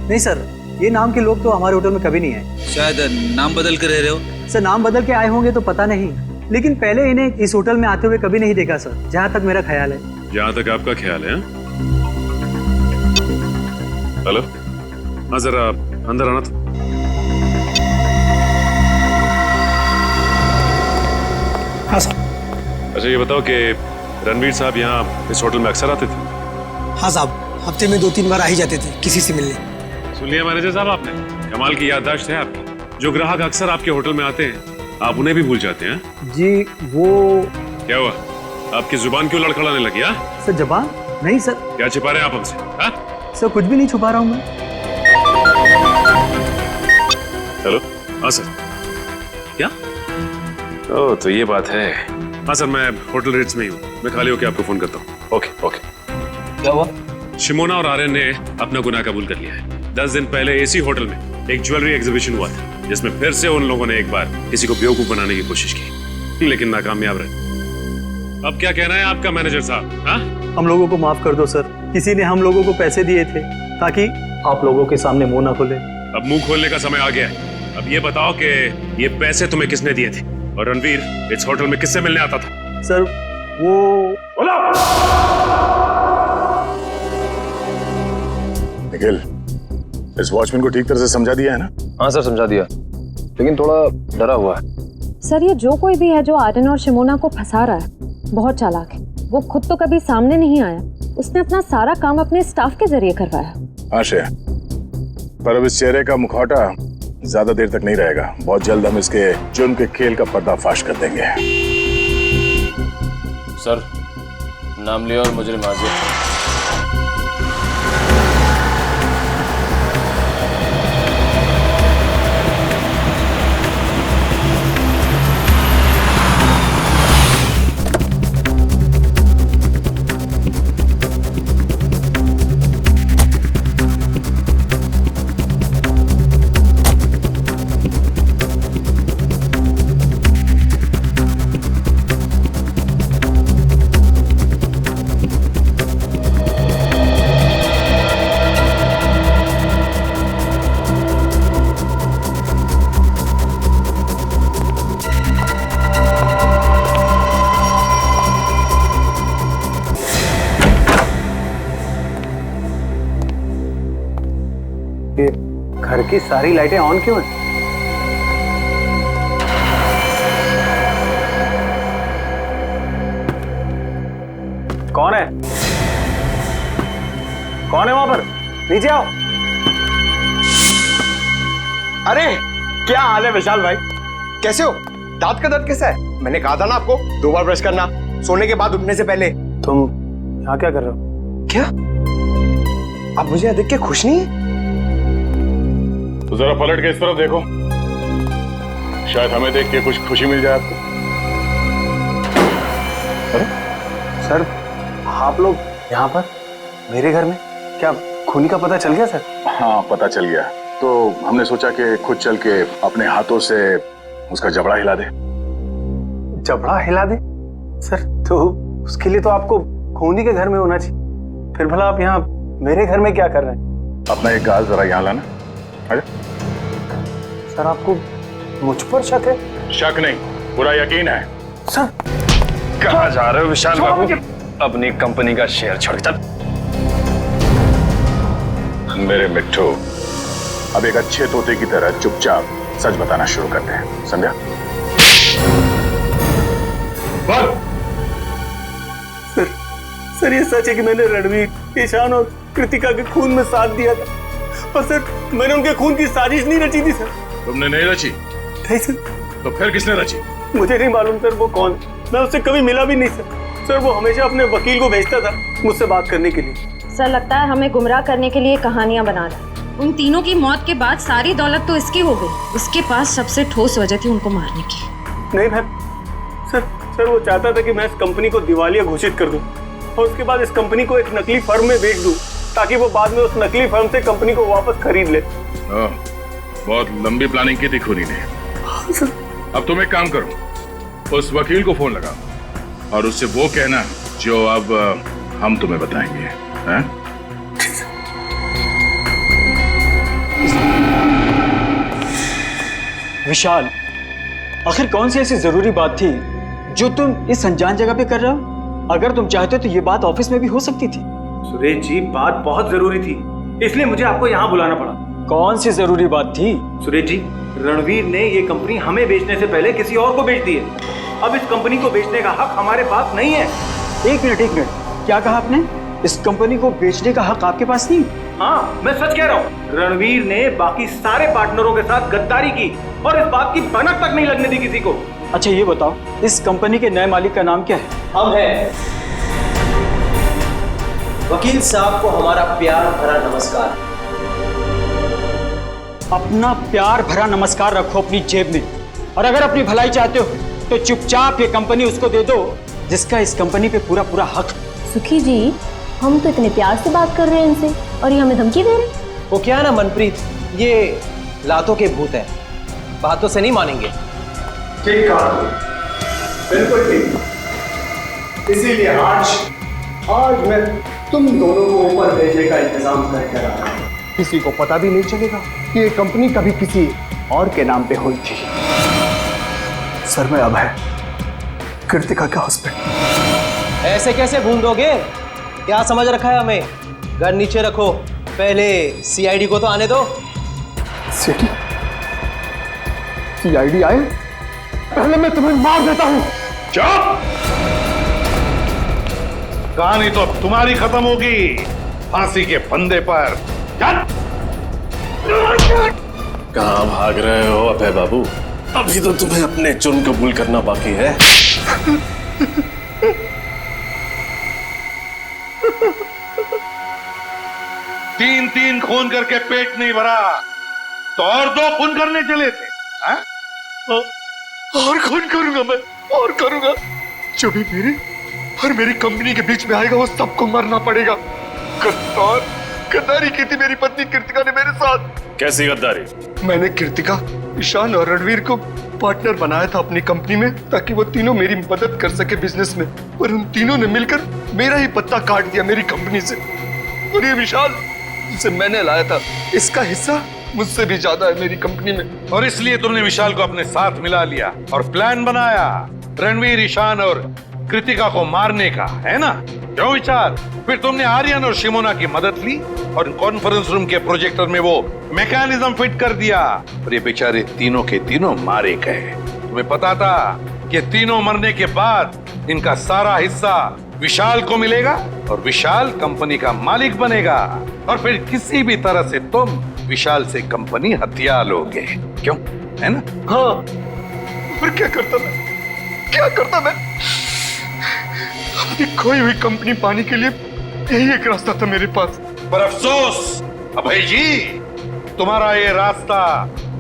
नहीं सर, ये नाम के लोग तो हमारे होटल में कभी नहीं आए। शायद नाम बदल कर रह रहे हो। सर नाम बदल के आए होंगे तो पता नहीं, लेकिन पहले इन्हें इस होटल में आते हुए कभी नहीं देखा सर, जहाँ तक मेरा ख्याल है। जहाँ तक आपका ख्याल है? हेलो, हाँ जरा अंदर आना था। हाँ सर। अच्छा ये बताओ कि रणवीर साहब यहाँ इस होटल में अक्सर आते थे? हाँ साहब, हफ्ते में 2-3 बार आ ही जाते थे किसी से मिलने। सुन लिया मैनेजर साहब आपने? कमाल की याददाश्त है आपकी। जो ग्राहक अक्सर आपके होटल में आते हैं आप उन्हें भी भूल जाते हैं? जी वो क्या हुआ, आपकी जुबान क्यों लड़खड़ाने लगी? सर जबान नहीं सर। क्या छिपा रहे हैं आप हमसे? सर कुछ भी नहीं छुपा रहा हूँ मैं। हेलो, हाँ सर। क्या? ओह तो ये बात है। हाँ सर, मैं होटल रिट्स में ही हूँ। मैं खाली होकर आपको फोन करता हूँ। Okay okay. क्या हुआ? शिमोना और आर्यन ने अपना गुनाह कबूल कर लिया है। 10 दिन पहले इसी होटल में एक ज्वेलरी एग्जीबिशन हुआ था, जिसमें फिर से उन लोगों ने एक बार किसी को बेवकूफ बनाने की कोशिश की, लेकिन नाकामयाब रहे। अब क्या कहना है आपका मैनेजर साहब? हाँ, हम लोगों को माफ कर दो सर। किसी ने हम लोगों को पैसे दिए थे ताकि आप लोगों के सामने मुंह ना खोले। अब मुंह खोलने का समय आ गया है। अब ये बताओ कि ये पैसे तुम्हें किसने दिए थे, और रणवीर इस होटल में किससे मिलने आता था? सर वो निखिल, इस वॉचमैन को ठीक तरह से समझा दिया है ना? हाँ सर, समझा दिया, लेकिन थोड़ा डरा हुआ है। सर ये जो कोई भी है जो आर्यन और शिमोना को फंसा रहा है, बहुत चालाक है। वो खुद तो कभी सामने नहीं आया, उसने अपना सारा काम अपने स्टाफ के जरिए करवाया। हाँ श्रेया, पर अब इस चेहरे का मुखौटा ज्यादा देर तक नहीं रहेगा। बहुत जल्द हम इसके जुर्म के खेल का पर्दाफाश कर देंगे। सर नाम लिया और मुजरिम हाजिर। घर की सारी लाइटें ऑन क्यों हैं? कौन है? नीचे आओ। अरे क्या हाल है विशाल भाई, कैसे हो? दांत का दर्द कैसा है? मैंने कहा था ना आपको 2 बार ब्रश करना सोने के बाद उठने से पहले। तुम यहाँ क्या कर रहे हो? क्या आप मुझे यहाँ देख के खुश नहीं है? तो जरा पलट के इस तरफ देखो, शायद हमें देख के कुछ खुशी मिल जाए आपको। अरे सर, आप लोग यहाँ पर मेरे घर में? क्या खूनी का पता चल गया सर? हाँ पता चल गया, तो हमने सोचा कि खुद चल के अपने हाथों से उसका जबड़ा हिला दे। जबड़ा हिला दे? सर तो उसके लिए तो आपको खूनी के घर में होना चाहिए, फिर भला आप यहाँ मेरे घर में क्या कर रहे हैं? अपना एक गाल जरा यहाँ लाना। अरे सर आपको मुझ पर शक है? शक नहीं, पूरा यकीन है। सर कहाँ जा रहे हो विशाल बाबू? अपनी कंपनी का शेयर छोड़ चल। मेरे मिट्ठू, अब एक अच्छे तोते की तरह चुपचाप सच बताना शुरू करते हैं, समझा? बोल। सर ये सच है कि मैंने रणवीर, ईशान और कृतिका के खून में साथ दिया था, और सर मैंने उनके खून की साजिश नहीं रची थी सर। तुमने नहीं रची? नहीं सर। तो फिर किसने रची? मुझे नहीं मालूम सर वो कौन है, मैं उससे कभी मिला भी नहीं सर। सर वो हमेशा अपने वकील को भेजता था मुझसे बात करने के लिए। सर लगता है हमें गुमराह करने के लिए कहानियां बना रहा है। उन तीनों की मौत के बाद सारी दौलत तो इसकी हो गई, उसके पास सबसे ठोस वजह थी उनको मारने की। नहीं मैम, सर वो चाहता था कि मैं इस कंपनी को दिवालिया घोषित कर दूं और उसके बाद इस कंपनी को एक नकली फर्म में बेच दूं, ताकि वो बाद में उस नकली फर्म से कंपनी को वापस खरीद ले। बहुत लंबी प्लानिंग की थी खूनी ने। अब तुम एक काम करो, उस वकील को फोन लगाओ और उससे वो कहना जो अब हम तुम्हें बताएंगे, हैं? विशाल, आखिर कौन सी ऐसी जरूरी बात थी जो तुम इस अनजान जगह पे कर रहे हो? अगर तुम चाहते तो ये बात ऑफिस में भी हो सकती थी। सुरेश जी बात बहुत जरूरी थी, इसलिए मुझे आपको यहाँ बुलाना पड़ा। कौन सी जरूरी बात थी? सुरेश जी, रणवीर ने ये कंपनी हमें बेचने से पहले किसी और को बेच दी है। अब इस कंपनी को बेचने का हक हमारे पास नहीं है। एक मिनट, क्या कहा आपने? इस कंपनी को बेचने का हक आपके पास नहीं? हाँ मैं सच कह रहा हूँ, रणवीर ने बाकी सारे पार्टनरों के साथ गद्दारी की और इस बात की भनक तक नहीं लगने दी किसी को। अच्छा ये बताओ, इस कंपनी के नए मालिक का नाम क्या है? हम हैं। वकील साहब को हमारा प्यार भरा नमस्कार। अपना प्यार भरा नमस्कार रखो अपनी जेब में, और अगर अपनी भलाई चाहते हो तो चुपचाप ये कंपनी उसको दे दो जिसका इस कंपनी पे पूरा पूरा हक। सुखी जी, हम तो इतने प्यार से बात कर रहे हैं इनसे और ये हमें धमकी दे रहे हैं। वो क्या ना मनप्रीत, ये लातों के भूत है, बातों से नहीं मानेंगे। ठीक कहा, बिल्कुल ठीक। इसीलिए आज मैं तुम दोनों को ऊपर भेजने का इंतजाम करके रहा हूं। किसी को पता भी नहीं चलेगा कि ये कंपनी कभी किसी और के नाम पे हुई थी। सर मैं अब है कृतिका का हस्बैंड। ऐसे कैसे भूल दोगे? क्या समझ रखा है हमें? घर नीचे रखो, पहले सीआईडी को तो आने दो। सीआईडी आए? पहले मैं तुम्हें मार देता हूं। चुप! कहानी तो तुम्हारी खत्म होगी फांसी के फंदे पर। कहाँ भाग रहे हो अभय बाबू? अभी तो तुम्हें अपने जुर्म कबूल करना बाकी है। तीन खून करके पेट नहीं भरा तो और 2 खून करने चले थे, हाँ? और खून करूंगा मैं, और करूंगा। जो भी मेरे और मेरी कंपनी के बीच में आएगा वो सबको मरना पड़ेगा। गद्दारी की थी मेरी पत्नी कृतिका ने मेरे साथ। कैसी गद्दारी? मैंने कृतिका, ईशान और रणवीर को पार्टनर बनाया था अपनी कंपनी में, ताकि वो तीनों मेरी मदद कर सके बिजनेस में, पर उन तीनों ने मिलकर मेरा ही पत्ता काट दिया मेरी कंपनी से। और ये विशाल जिसे मैंने लाया था, इसका हिस्सा मुझसे भी ज्यादा है मेरी कंपनी में। और इसलिए तुमने विशाल को अपने साथ मिला लिया और प्लान बनाया रणवीर, ईशान और कृतिका को मारने का, है ना? क्यों विशाल? फिर तुमने आर्यन और शिमोना की मदद ली और कॉन्फ्रेंस रूम के प्रोजेक्टर में वो मैकेनिज्म फिट कर दिया और ये बेचारे तीनों के तीनों मारे गए। तुम्हें पता था कि तीनों मरने के बाद इनका सारा हिस्सा विशाल को मिलेगा और विशाल कंपनी का मालिक बनेगा और फिर किसी भी तरह से तुम विशाल से कंपनी हथिया लोगे, क्यों? है ना? हाँ। फिर क्या करता मैं? अपनी खोई हुई कंपनी पाने के लिए यही एक रास्ता था मेरे पास। पर अफसोस अभय जी, तुम्हारा ये रास्ता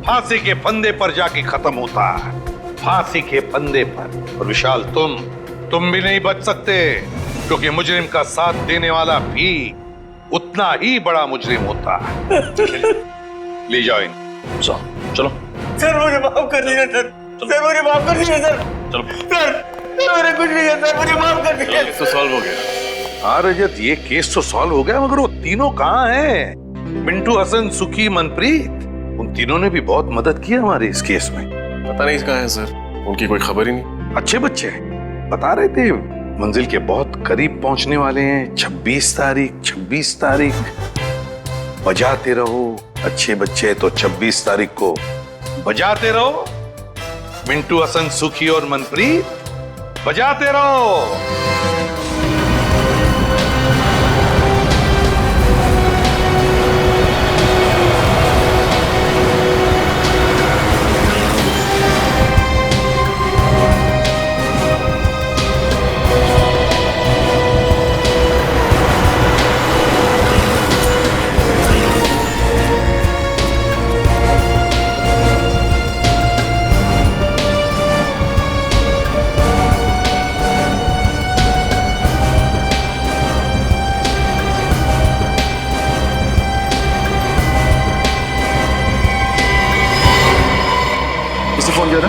फांसी के फंदे पर जाके खत्म होता है, फांसी के फंदे पर। और विशाल तुम भी नहीं बच सकते, क्योंकि मुजरिम का साथ देने वाला भी उतना ही बड़ा मुजरिम होता है। ले जाओ इनको। चलो सर मुझे माफ कर दीजिए सर, मुझे माफ कर दीजिए सर। चलो सर मेरे कुछ नहीं है सर, मुझे माफ कर दीजिए। केस तो सॉल्व हो गया। हाँ रजत, ये केस तो सॉल्व हो गया, मगर वो तीनों कहाँ हैं? मिंटू, हसन, सुखी, मनप्रीत, उन तीनों ने भी बहुत मदद की हमारे इस केस में। पता नहीं कहाँ है सर, उनकी कोई खबर ही नहीं। अच्छे बच्चे बता रहे थे मंजिल के बहुत करीब पहुंचने वाले हैं। 26 तारीख बजाते रहो अच्छे बच्चे, तो 26 तारीख को बजाते रहो। मिंटू, हसन, सुखी और मनप्रीत बजाते रहो। फोन किया था?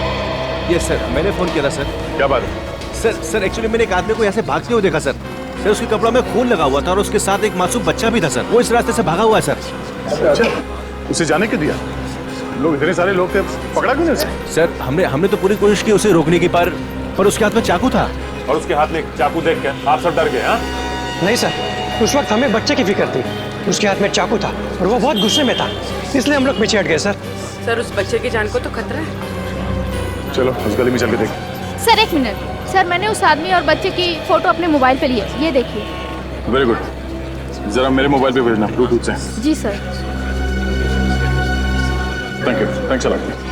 यस सर, मैंने फोन किया था सर। क्या बात है? सर एक्चुअली मैंने एक आदमी को यहाँ से भागते हुए देखा सर। उसके कपड़ों में खून लगा हुआ था और उसके साथ एक मासूम बच्चा भी था सर। वो इस रास्ते से भागा हुआ है सर। अच्छा, उसे जाने क्यों दिया? लोग इतने सारे लोग थे, पकड़ा क्यों नहीं उसे? सर हमने तो पूरी कोशिश की उसे रोकने की, पर उसके हाथ में चाकू था। और उसके हाथ में चाकू देख कर आप सब डर गए? हाँ नहीं सर, उस वक्त हमें बच्चे की फिक्र थी। उसके हाथ में चाकू था और वो बहुत गुस्से में था, इसलिए हम लोग पीछे हट गए सर। सर उस बच्चे की जान को तो खतरा है। चलो उस गली में चल के देख। सर एक मिनट सर, मैंने उस आदमी और बच्चे की फोटो अपने मोबाइल पे ली है, ये देखिए। वेरी गुड, जरा मेरे मोबाइल पे भेजना ब्लूटूथ से। जी sir. Thank you, thanks a lot.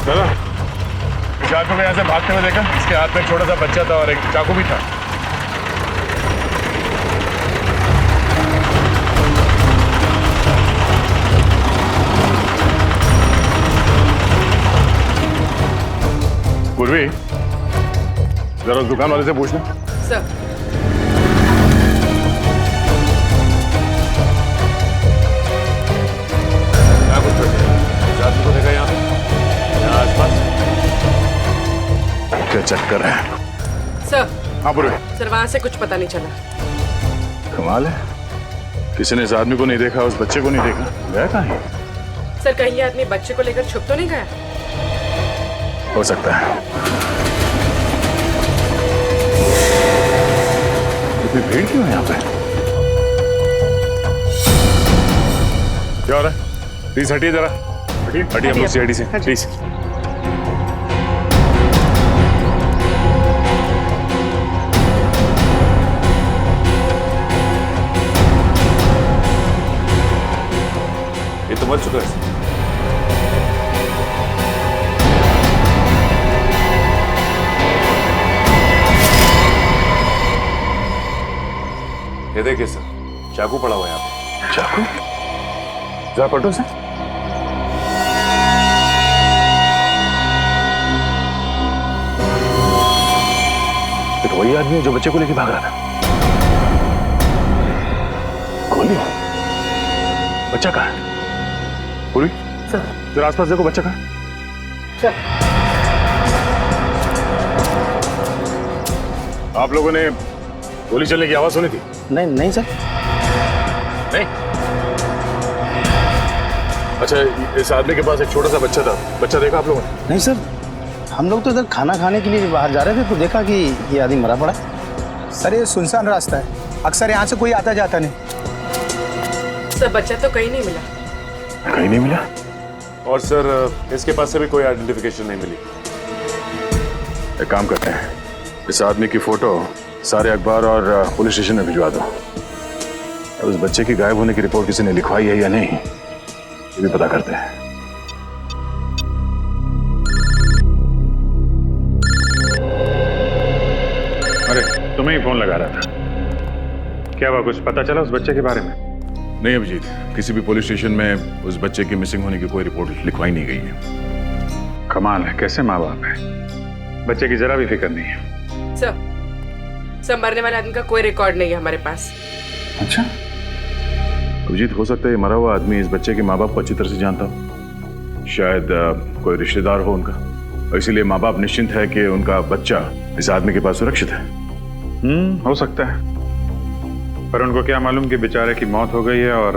दादा, इस आदमी को यहाँ से भागते हुए देखा? इसके हाथ में एक छोटा सा बच्चा था और एक चाकू भी था। पूर्वी, जरा उस दुकान वाले से पूछना। सर क्या कुछ इस आदमी को देखा यहाँ आसपास? क्या चक्कर है? सर। हाँ पूर्वी। सर वहां से कुछ पता नहीं चला। कमाल है, किसी ने इस आदमी को नहीं देखा, उस बच्चे को नहीं देखा, गया कहाँ है? सर कहीं ये आदमी बच्चे को लेकर छुप तो नहीं गया? हो सकता है। इतनी भीड़ क्यों है यहाँ पे? क्या हो रहा है? प्लीज हटिए जरा, हटिए हम लोग सीआईडी से, प्लीज। ये तो मर चुका है। ये देखिए सर, चाकू पड़ा हुआ है यहाँ पे। चाकू? जरा पलटो से। ये तो वही आदमी है जो बच्चे को लेके भाग रहा था। गोली? बच्चा कहाँ है? पूरी? सर जरा आसपास देखो, बच्चा कहाँ? सर आप लोगों ने गोली चलने की आवाज सुनी थी? नहीं सर। नहीं? अच्छा, इस आदमी के पास एक छोटा सा बच्चा था, बच्चा देखा आप लोगों ने? नहीं सर, हम लोग तो इधर खाना खाने के लिए बाहर जा रहे थे तो देखा कि ये आदमी मरा पड़ा। सर ये सुनसान रास्ता है, अक्सर यहाँ से कोई आता जाता नहीं। सर बच्चा तो कहीं नहीं मिला। कहीं नहीं मिला? और सर इसके पास से भी कोई आइडेंटिफिकेशन नहीं मिली। एक काम करते हैं, इस आदमी की फोटो सारे अखबार और पुलिस स्टेशन में भिजवा दो। और उस बच्चे की गायब होने की रिपोर्ट किसी ने लिखवाई है या नहीं, ये भी पता करते हैं। अरे तुम्हें ही फोन लगा रहा था, क्या हुआ? कुछ पता चला उस बच्चे के बारे में? नहीं अभिजीत, किसी भी पुलिस स्टेशन में उस बच्चे की मिसिंग होने की कोई रिपोर्ट लिखवाई नहीं गई है। कमाल है, कैसे माँ बाप है, बच्चे की जरा भी फिक्र नहीं है। सर मरने वाले आदमी का कोई रिकॉर्ड नहीं है हमारे पास। अच्छा अभिजीत, हो सकता है मरा हुआ आदमी इस बच्चे के माँ बाप को अच्छी तरह से जानता हो, शायद कोई रिश्तेदार हो उनका, और इसीलिए माँ बाप निश्चिंत है कि उनका बच्चा इस आदमी के पास सुरक्षित है। हो सकता है, पर उनको क्या मालूम कि बेचारे की मौत हो गई है और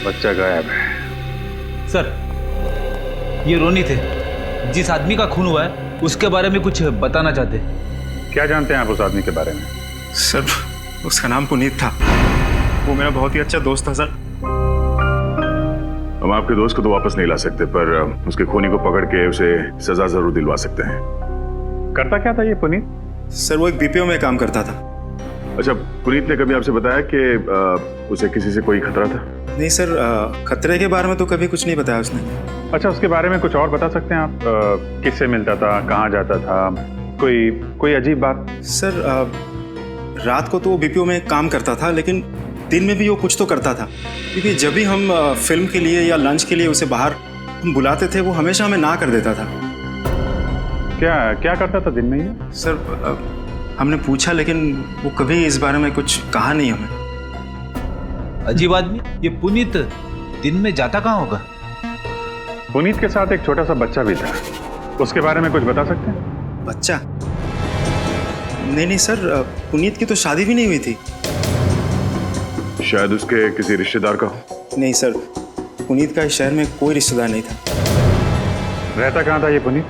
बच्चा गायब है। सर ये रोनी थे, जिस आदमी का खून हुआ है उसके बारे में कुछ बताना चाहते। क्या जानते हैं आप उस आदमी के बारे में? सर उसका नाम पुनीत था, वो मेरा बहुत ही अच्छा दोस्त था सर। हम आपके दोस्त को तो वापस नहीं ला सकते, पर उसके खूनी को पकड़ के उसे सजा जरूर दिलवा सकते हैं। करता क्या था ये पुनीत? सर वो एक बीपीओ में काम करता था। अच्छा, पुनीत ने कभी आपसे बताया कि उसे किसी से कोई खतरा था? नहीं सर, खतरे के बारे में तो कभी कुछ नहीं बताया उसने। अच्छा, उसके बारे में कुछ और बता सकते हैं आप? किससे मिलता था, कहाँ जाता था, कोई अजीब बात? सर रात को तो वो बीपीओ में काम करता था, लेकिन दिन में भी वो कुछ तो करता था, क्योंकि जब भी हम फिल्म के लिए या लंच के लिए उसे बाहर हम बुलाते थे वो हमेशा हमें ना कर देता था। क्या करता था दिन में ये? सर हमने पूछा, लेकिन वो कभी इस बारे में कुछ कहा नहीं हमें। अजीब आदमी। ये पुनीत दिन में जाता कहाँ होगा? पुनीत के साथ एक छोटा सा बच्चा भी था, उसके बारे में कुछ बता सकते हैं? बच्चा? नहीं सर, पुनीत की तो शादी भी नहीं हुई थी। शायद उसके किसी रिश्तेदार का हो। नहीं सर, पुनीत का इस शहर में कोई रिश्तेदार नहीं था। रहता कहाँ था ये पुनीत?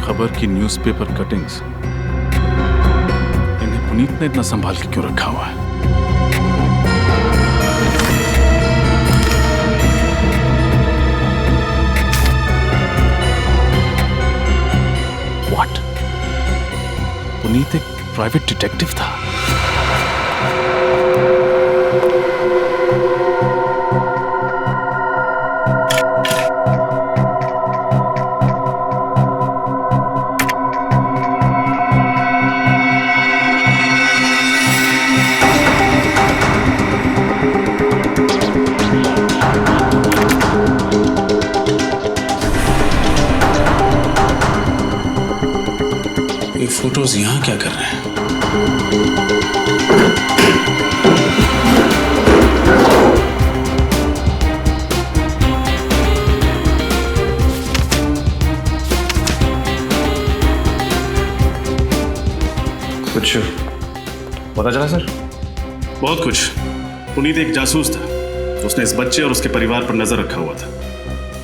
खबर की न्यूज़पेपर कटिंग्स, इन्हें पुनीत ने इतना संभाल के क्यों रखा हुआ है? What? पुनीत एक प्राइवेट डिटेक्टिव था। ये फोटोज यहाँ क्या कर रहे हैं? कुछ पता चला सर? बहुत कुछ। पुनीत एक जासूस था, उसने इस बच्चे और उसके परिवार पर नजर रखा हुआ था।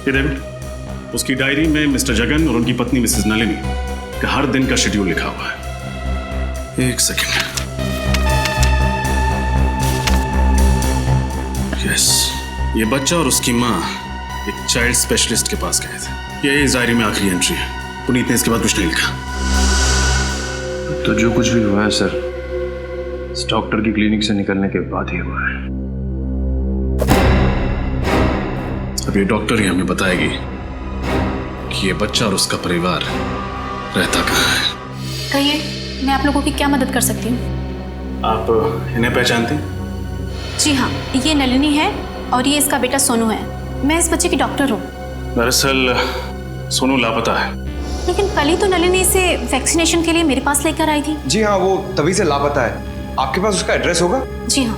ये देखो, उसकी डायरी में मिस्टर जगन और उनकी पत्नी मिसेस नलिनी का हर दिन का शेड्यूल लिखा हुआ है। एक सेकंड। यस, ये बच्चा और उसकी माँ एक चाइल्ड स्पेशलिस्ट के पास गए थे। ये इस डायरी में आखिरी एंट्री है। पुनीत ने इसके बाद कुछ नहीं लिखा। तो जो कुछ भी हुआ है सर, इस डॉक्टर की क्लिनिक से निकलने के बाद ही हुआ है। अब ये डॉक्टर ही हमें बताएगी कि ये बच्चा और उसका परिवार रहता कहाँ है। कहिए, मैं आप लोगों की क्या मदद कर सकती हूँ? आप इन्हें पहचानती? जी हाँ, ये नलिनी है और ये इसका बेटा सोनू है। मैं इस बच्चे की डॉक्टर हूँ। दरअसल सोनू लापता है। लेकिन कल ही तो नलिनी इसे वैक्सीनेशन के लिए मेरे पास लेकर आई थी। जी हाँ, वो तभी से लापता है। आपके पास उसका एड्रेस होगा? जी हाँ।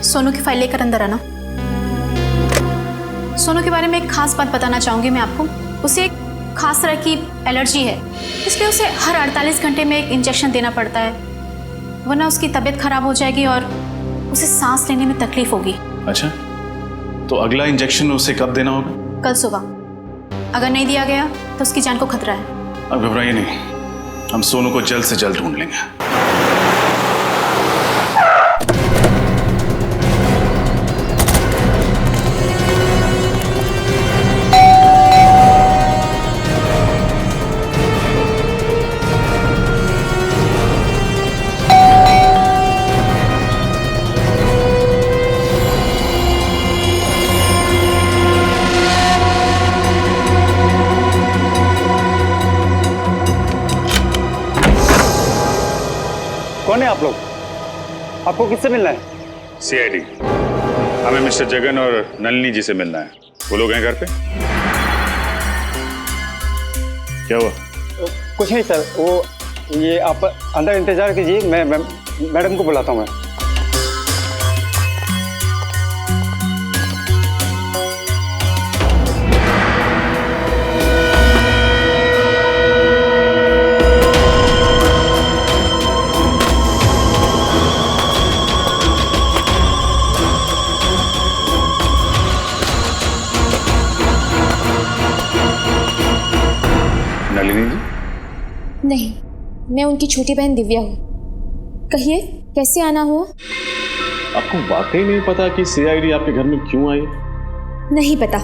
सोनू की फाइल लेकर अंदर आना। सोनू के बारे में एक खास बात बताना चाहूंगी मैं आपको। उसे एक खास तरह की एलर्जी है, इसलिए उसे हर 48 घंटे में एक इंजेक्शन देना पड़ता है, वरना उसकी तबीयत खराब हो जाएगी और उसे सांस लेने में तकलीफ होगी। अच्छा, तो अगला इंजेक्शन उसे कब देना होगा? कल सुबह। अगर नहीं दिया गया तो उसकी जान को खतरा है। अब घबराइए नहीं, हम सोनू को जल्द से जल्द ढूंढ लेंगे। कौन है आप लोग? आपको किससे मिलना है? सीआईडी। हमें मिस्टर जगन और नलिनी जी से मिलना है। वो लोग हैं घर पे? क्या हुआ? कुछ नहीं सर, वो ये आप अंदर इंतजार कीजिए, मैं मैडम को बुलाता हूँ मैं। नलिनी जी? नहीं, मैं उनकी छोटी बहन दिव्या हूँ। कहिए, कैसे आना हुआ? आपको वाकई नहीं पता कि सीआईडी आपके घर में क्यों आई? नहीं पता।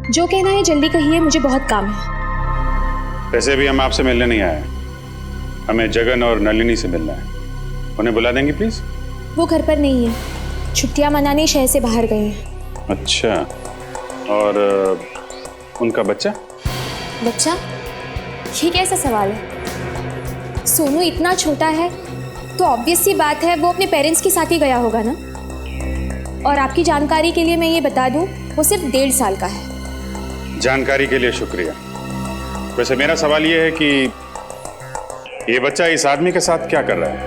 जो कहना है जल्दी कहिए, मुझे बहुत काम है। वैसे भी हम आपसे मिलने नहीं आए, हमें जगन और नलिनी से मिलना है। उन्हें बुला देंगे प्लीज? वो घर पर नहीं है, छुट्टियां मनाने शहर से बाहर गए हैं। अच्छा, और उनका बच्चा? बच्चा? ये कैसा सवाल है? सोनू इतना छोटा है तो ऑब्वियस सी बात है वो अपने पेरेंट्स के साथ ही गया होगा ना। और आपकी जानकारी के लिए मैं ये बता दूं, वो सिर्फ 1.5 साल का है। जानकारी के लिए शुक्रिया। वैसे मेरा सवाल ये है कि ये बच्चा इस आदमी के साथ क्या कर रहा है?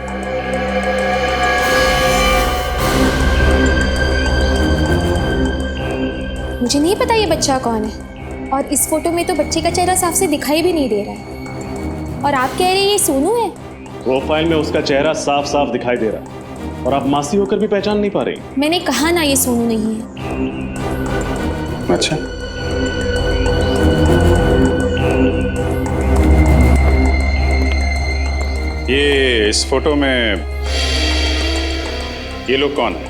मुझे नहीं पता ये बच्चा कौन है, और इस फोटो में तो बच्चे का चेहरा साफ से दिखाई भी नहीं दे रहा है। और आप कह रहे हैं ये सोनू है? प्रोफाइल में उसका चेहरा साफ साफ दिखाई दे रहा है और आप मासी होकर भी पहचान नहीं पा रही। मैंने कहा ना ये सोनू नहीं है। अच्छा, ये इस फोटो में ये लोग कौन है?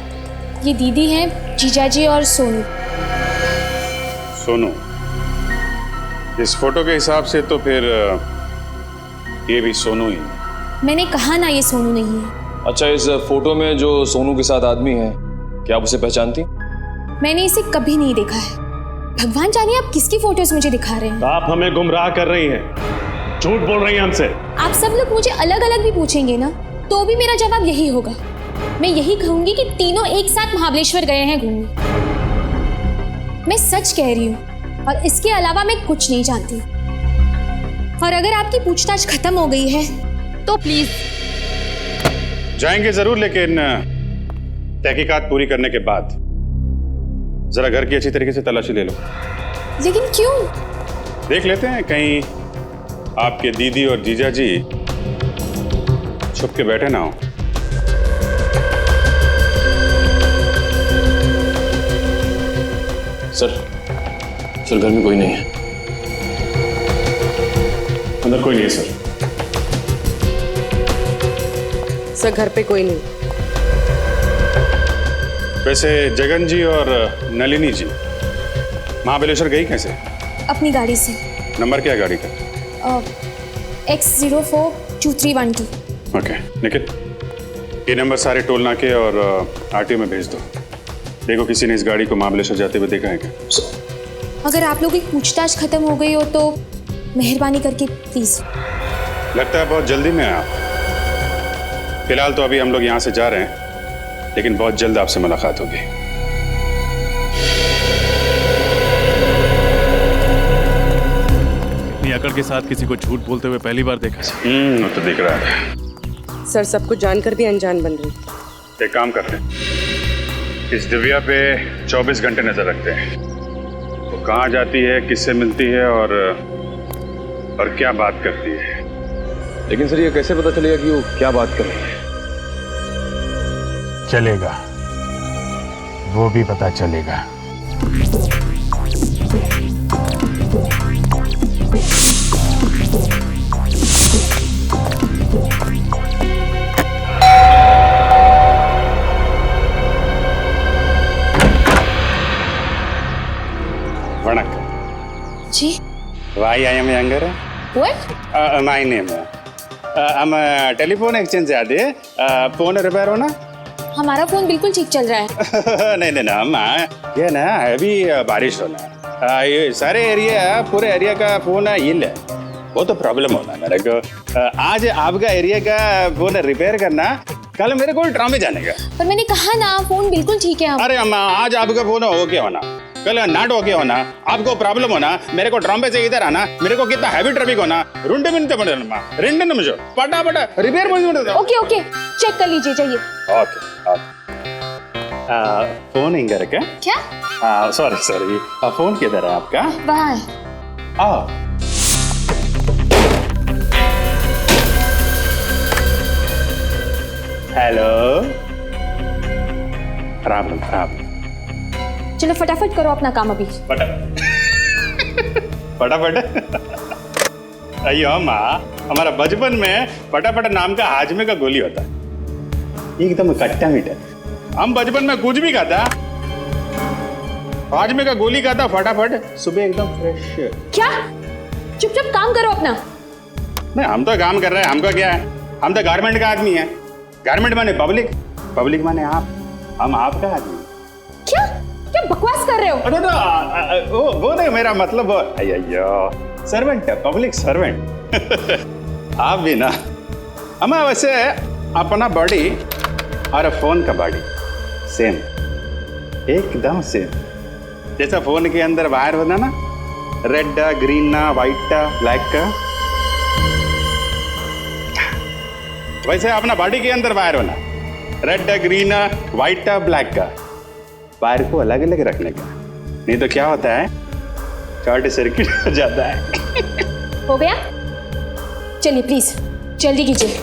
ये दीदी हैं, जीजाजी और सोनू। सोनू? इस फोटो के हिसाब से तो फिर ये भी सोनू ही है। मैंने कहा ना ये सोनू नहीं है। अच्छा, इस फोटो में जो सोनू के साथ आदमी है, क्या आप उसे पहचानती? मैंने इसे कभी नहीं देखा है। भगवान जाने आप किसकी फोटोज मुझे दिखा रहे हैं। आप हमें गुमराह कर रही हैं, झूठ बोल रही हैं हमसे। आप सब लोग मुझे अलग अलग भी पूछेंगे ना, तो भी मेरा जवाब यही होगा। मैं यही कहूंगी कि तीनों एक साथ महाबलेश्वर गए हैं घूमने। मैं सच कह रही हूँ और इसके अलावा मैं कुछ नहीं जानती। और अगर आपकी पूछताछ खत्म हो गई है तो प्लीज। जाएंगे जरूर, लेकिन तहकीकात पूरी करने के बाद जरा घर की अच्छी तरीके से तलाशी ले लो। लेकिन क्यों? देख लेते हैं कहीं आपके दीदी और जीजा जी छुप के बैठे ना हो। सर घर में कोई नहीं है। अंदर कोई नहीं है सर। सर घर पे कोई नहीं। वैसे जगन जी और नलिनी जी महाबलेश्वर गई कैसे? अपनी गाड़ी से। नंबर क्या है गाड़ी का? X042312। ओके निखिल, ये नंबर सारे टोल नाके और आरटीओ में भेज दो। देखो किसी ने इस गाड़ी को महाबलेश्वर जाते हुए देखा है क्या? अगर आप लोगों की पूछताछ खत्म हो गई हो तो मेहरबानी करके प्लीज। लगता है बहुत जल्दी में हैं आप। फिलहाल तो अभी हम लोग यहाँ से जा रहे हैं, लेकिन बहुत जल्द आपसे मुलाकात होगी। इतनी अकड़ के साथ किसी को झूठ बोलते हुए पहली बार देखा। वो तो दिख रहा है। सर सब कुछ जानकर भी अनजान बन रही। एक काम करते हैं, इस दिव्या पे 24 घंटे नजर रखते हैं। वो कहाँ जाती है, किससे मिलती है और क्या बात करती है। लेकिन सर ये कैसे पता चलेगा कि वो क्या बात कर रही है? चलेगा, वो भी पता चलेगा। वणक्कम जी। Why I am younger? What? My name. हम टेलीफोन एक्सचेंज से आते हैं। फोन रिपेयर होना? हमारा फोन बिल्कुल ठीक चल रहा है। नहीं नहीं ना अम्मा, ये ना अभी बारिश होना ये सारे एरिया, पूरे एरिया का फोन हिल है, वो तो प्रॉब्लम होना मेरे को। आज आपका एरिया का फोन रिपेयर करना, कल मेरे को ड्रामे जाने का। पर मैंने कहा ना फोन बिल्कुल ठीक है। अरे अम्मा, आज आपका फोन ओके होना, कल नाट ओके होना, आपको प्रॉब्लम होना, मेरे को ड्रामे से इधर आना, मेरे को कितना हैवी ट्रैफिक होना, रुंडे मिनट पड़ेगा, 2 निमिषம் पटापट रिपेयर कर। ओके ओके, चेक कर लीजिए, जाइए। Okay okay. फोन इंगर क्या? क्या? सॉरी सॉरी, फोन किधर है आपका? वहाँ है। हेलो, राम राम। चलो फटाफट करो अपना काम अभी। फटाफट। अयो माँ, हमारा बचपन में फटाफट नाम का हाजमे का गोली होता, एकदम खट्टा मीठा। हम बचपन में कुछ भी खाता, हाजमे का गोली खाता, फटाफट सुबह एकदम फ्रेश। क्या? चुपचाप काम करो अपना। नहीं, हम तो काम कर रहे हैं, हमका क्या है, हम तो गारमेंट का आदमी है। गारमेंट माने पब्लिक, पब्लिक माने आप, हम आपका आदमी। क्या क्या बकवास कर रहे हो? अरे तो वो नहीं, मेरा मतलब अयो सर्वेंट है, पब्लिक सर्वेंट। आप भी ना। हमें वैसे अपना बॉडी और फोन का बॉडी सेम, एकदम सेम। जैसा फोन के अंदर वायर होता ना, रेड ग्रीन व्हाइट ब्लैक का, वैसे अपना बॉडी के अंदर वायर होना, रेड ग्रीन व्हाइट ब्लैक का। वायर को अलग अलग रखने का, नहीं तो क्या होता है, शॉर्ट सर्किट हो जाता है। हो गया? चलिए प्लीज जल्दी कीजिए।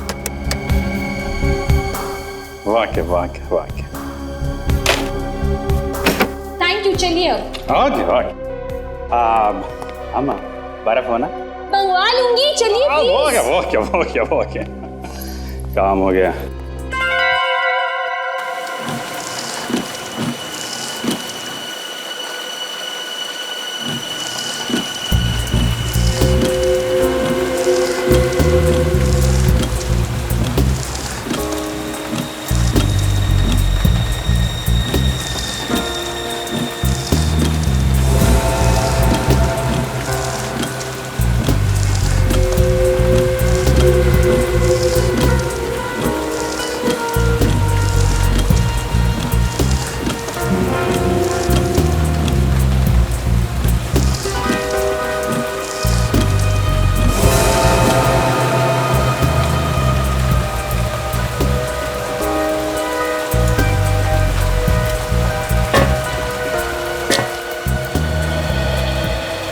वाके वाके वाके। थैंक यू, चलिए अब। Okay okay. अम्मा बर्फ होना? मंगवा लूंगी, चलिए please. Okay okay okay okay, काम हो गया।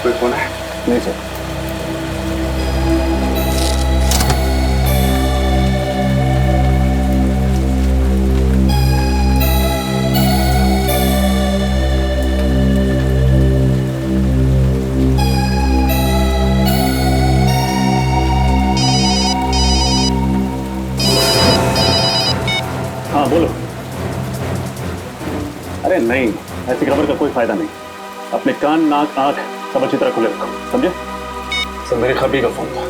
कोई फोन है? नहीं सर। हाँ बोलो। अरे नहीं, ऐसी खबर का कोई फायदा नहीं। अपने कान नाक आंख सब अच्छी तरह खुले रखो, समझे? सर मेरे खबी का फोन था,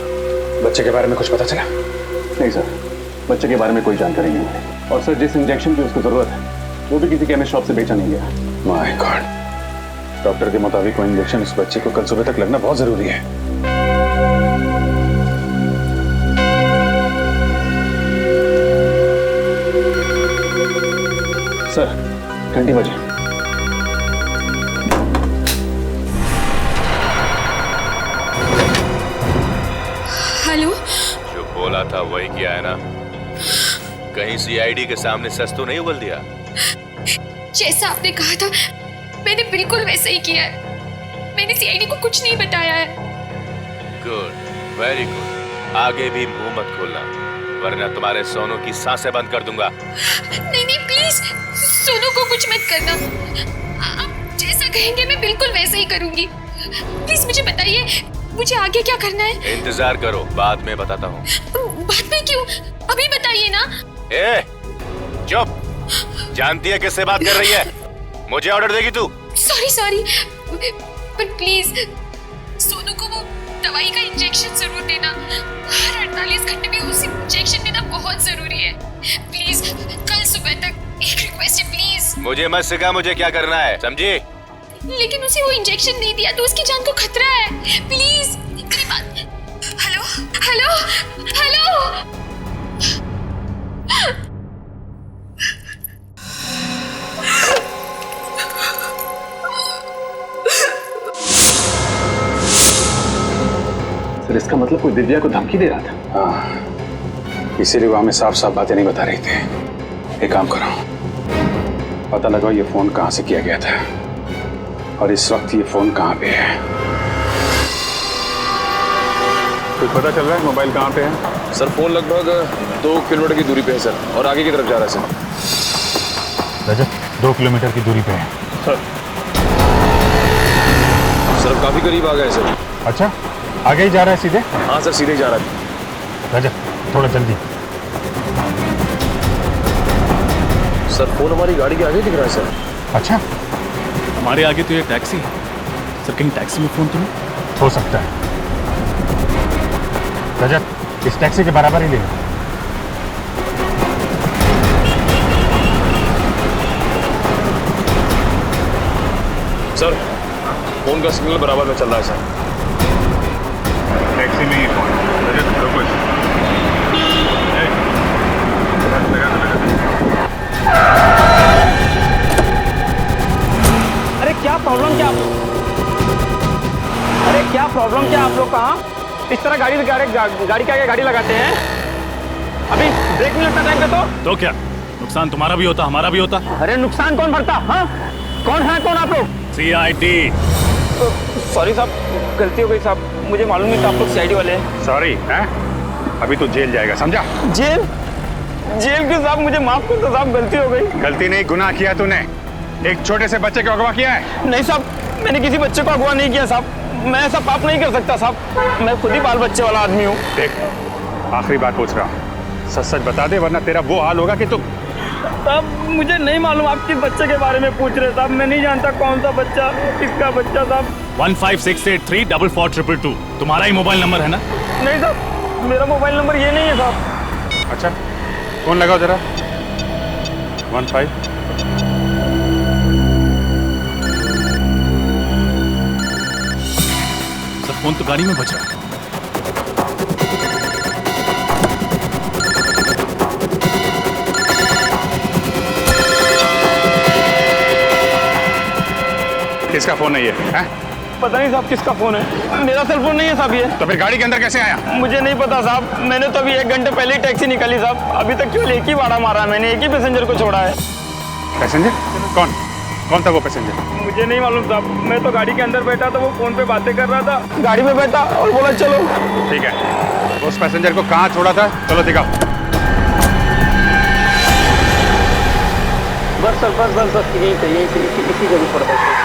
बच्चे के बारे में कुछ पता चला? नहीं सर, बच्चे के बारे में कोई जानकारी नहीं है। और सर, जिस इंजेक्शन की उसको जरूरत है वो भी किसी केमिस्ट शॉप से बेचा नहीं गया। My God. डॉक्टर के मुताबिक वो इंजेक्शन उस बच्चे को कल सुबह तक लगना बहुत जरूरी है। सर, घंटी बजे। हेलो। जो बोला था वही किया है ना? कहीं सीआईडी के सामने सच तो नहीं उगल दिया? जैसा आपने कहा था मैंने बिल्कुल वैसा ही किया है। मैंने सीआईडी को कुछ नहीं बताया है। Good, very good. आगे भी मुंह मत खोलना वरना तुम्हारे सोनू की सांसें बंद कर दूंगा। नहीं नहीं प्लीज, सोनू को कुछ मत करना। आप जैसा कहेंगे मैं बिल्कुल वैसा ही करूंगी। प्लीज मुझे बताइए, मुझे आगे क्या करना है? इंतजार करो, बाद में बताता हूँ। बाद में क्यों? अभी बताइए ना। ए, चुप। जानती है किससे बात कर रही है? मुझे ऑर्डर देगी तू? सॉरी पर प्लीज सोनू को वो दवाई का इंजेक्शन जरूर देना। हर 48 घंटे में उसे इंजेक्शन देना बहुत जरूरी है। प्लीज कल सुबह तक एक रिक्वेस्ट है प्लीज। मुझे मत सिखा मुझे क्या करना है, समझी? लेकिन उसे वो इंजेक्शन नहीं दिया तो उसकी जान को खतरा है। प्लीज मेरी बात। Hello hello hello. सर, इसका मतलब कोई दिव्या को धमकी दे रहा था? हाँ, इसीलिए वो हमें साफ साफ बातें नहीं बता रही थी। एक काम करो, पता लगाओ ये फोन कहाँ से किया गया था और इस वक्त ये फोन कहाँ पे है। कुछ पता चल रहा है मोबाइल कहाँ पे है? सर फोन लगभग 2 किलोमीटर की दूरी पे है सर, और आगे की तरफ जा रहा है सर। रजत, 2 किलोमीटर की दूरी पे है सर। काफी करीब आ गए सर। अच्छा, आगे ही जा रहा है सीधे? हाँ सर, सीधे ही जा रहा है। रजत, थोड़ा जल्दी। सर फोन हमारी गाड़ी के आगे दिख रहा है सर। अच्छा, हमारे आगे तो ये टैक्सी है सर। कहीं टैक्सी में फोन तो नहीं हो सकता है। रजत, इस टैक्सी के बराबर ही ले लो। सर फोन का सिग्नल बराबर में चल रहा है सर। टैक्सी में ही फोन। रजत, रुको। अरे क्या प्रॉब्लम क्या अरे क्या प्रॉब्लम क्या आप लोग कहाँ इस तरह गाड़ी के आगे गाड़ी लगाते हैं? अभी ब्रेक नहीं लगता टाइम पे तो क्या नुकसान तुम्हारा भी होता हमारा भी होता? अरे नुकसान कौन भरता? हाँ, कौन आप लोग? सीआईडी। सॉरी साहब, गलती हो गई साहब, मुझे मालूम नहीं था आप लोग सीआईडी वाले हैं। सॉरी है, अभी तो जेल जाएगा, समझा? जेल क्यों साहब? मुझे माफ कर दो साहब, गलती हो गई। गलती नहीं, गुनाह किया तूने। एक छोटे से बच्चे को अगवा किया है। नहीं साहब, मैंने किसी बच्चे को अगवा नहीं किया साहब। मैं ऐसा पाप नहीं कर सकता साहब। मैं खुद ही बाल बच्चे वाला आदमी हूँ। देख, आखिरी बात पूछ रहा हूँ, सच बता दे वरना तेरा वो हाल होगा कि तू। साहब मुझे नहीं मालूम आप किस बच्चे के बारे में पूछ रहे साहब। मैं नहीं जानता कौन सा बच्चा, किसका बच्चा साहब। 1568324222 तुम्हारा ही मोबाइल नंबर है ना? नहीं साहब, मेरा मोबाइल नंबर ये नहीं है साहब। अच्छा, फोन लगाओ जरा। 15। सर फोन तो गाड़ी में बज रहा है। किसका फोन है ये? पता नहीं साहब किसका फोन है। मेरा सेल फोन नहीं है साहब ये। तो फिर गाड़ी के अंदर कैसे आया? मुझे नहीं पता साहब, मैंने तो अभी 1 घंटे पहले ही टैक्सी निकाली साहब। अभी तक केवल एक ही भाड़ा मारा है मैंने, एक ही पैसेंजर को छोड़ा है। पैसेंजर? कौन था वो पैसेंजर? मुझे नहीं मालूम साहब, मैं तो गाड़ी के अंदर बैठा था, वो फोन पे बातें कर रहा था। गाड़ी में बैठा और बोला चलो। ठीक है, उस पैसेंजर को कहाँ छोड़ा था? चलो दिखाओ। बस सर, बस यही पे इसी जगह पर बैठे।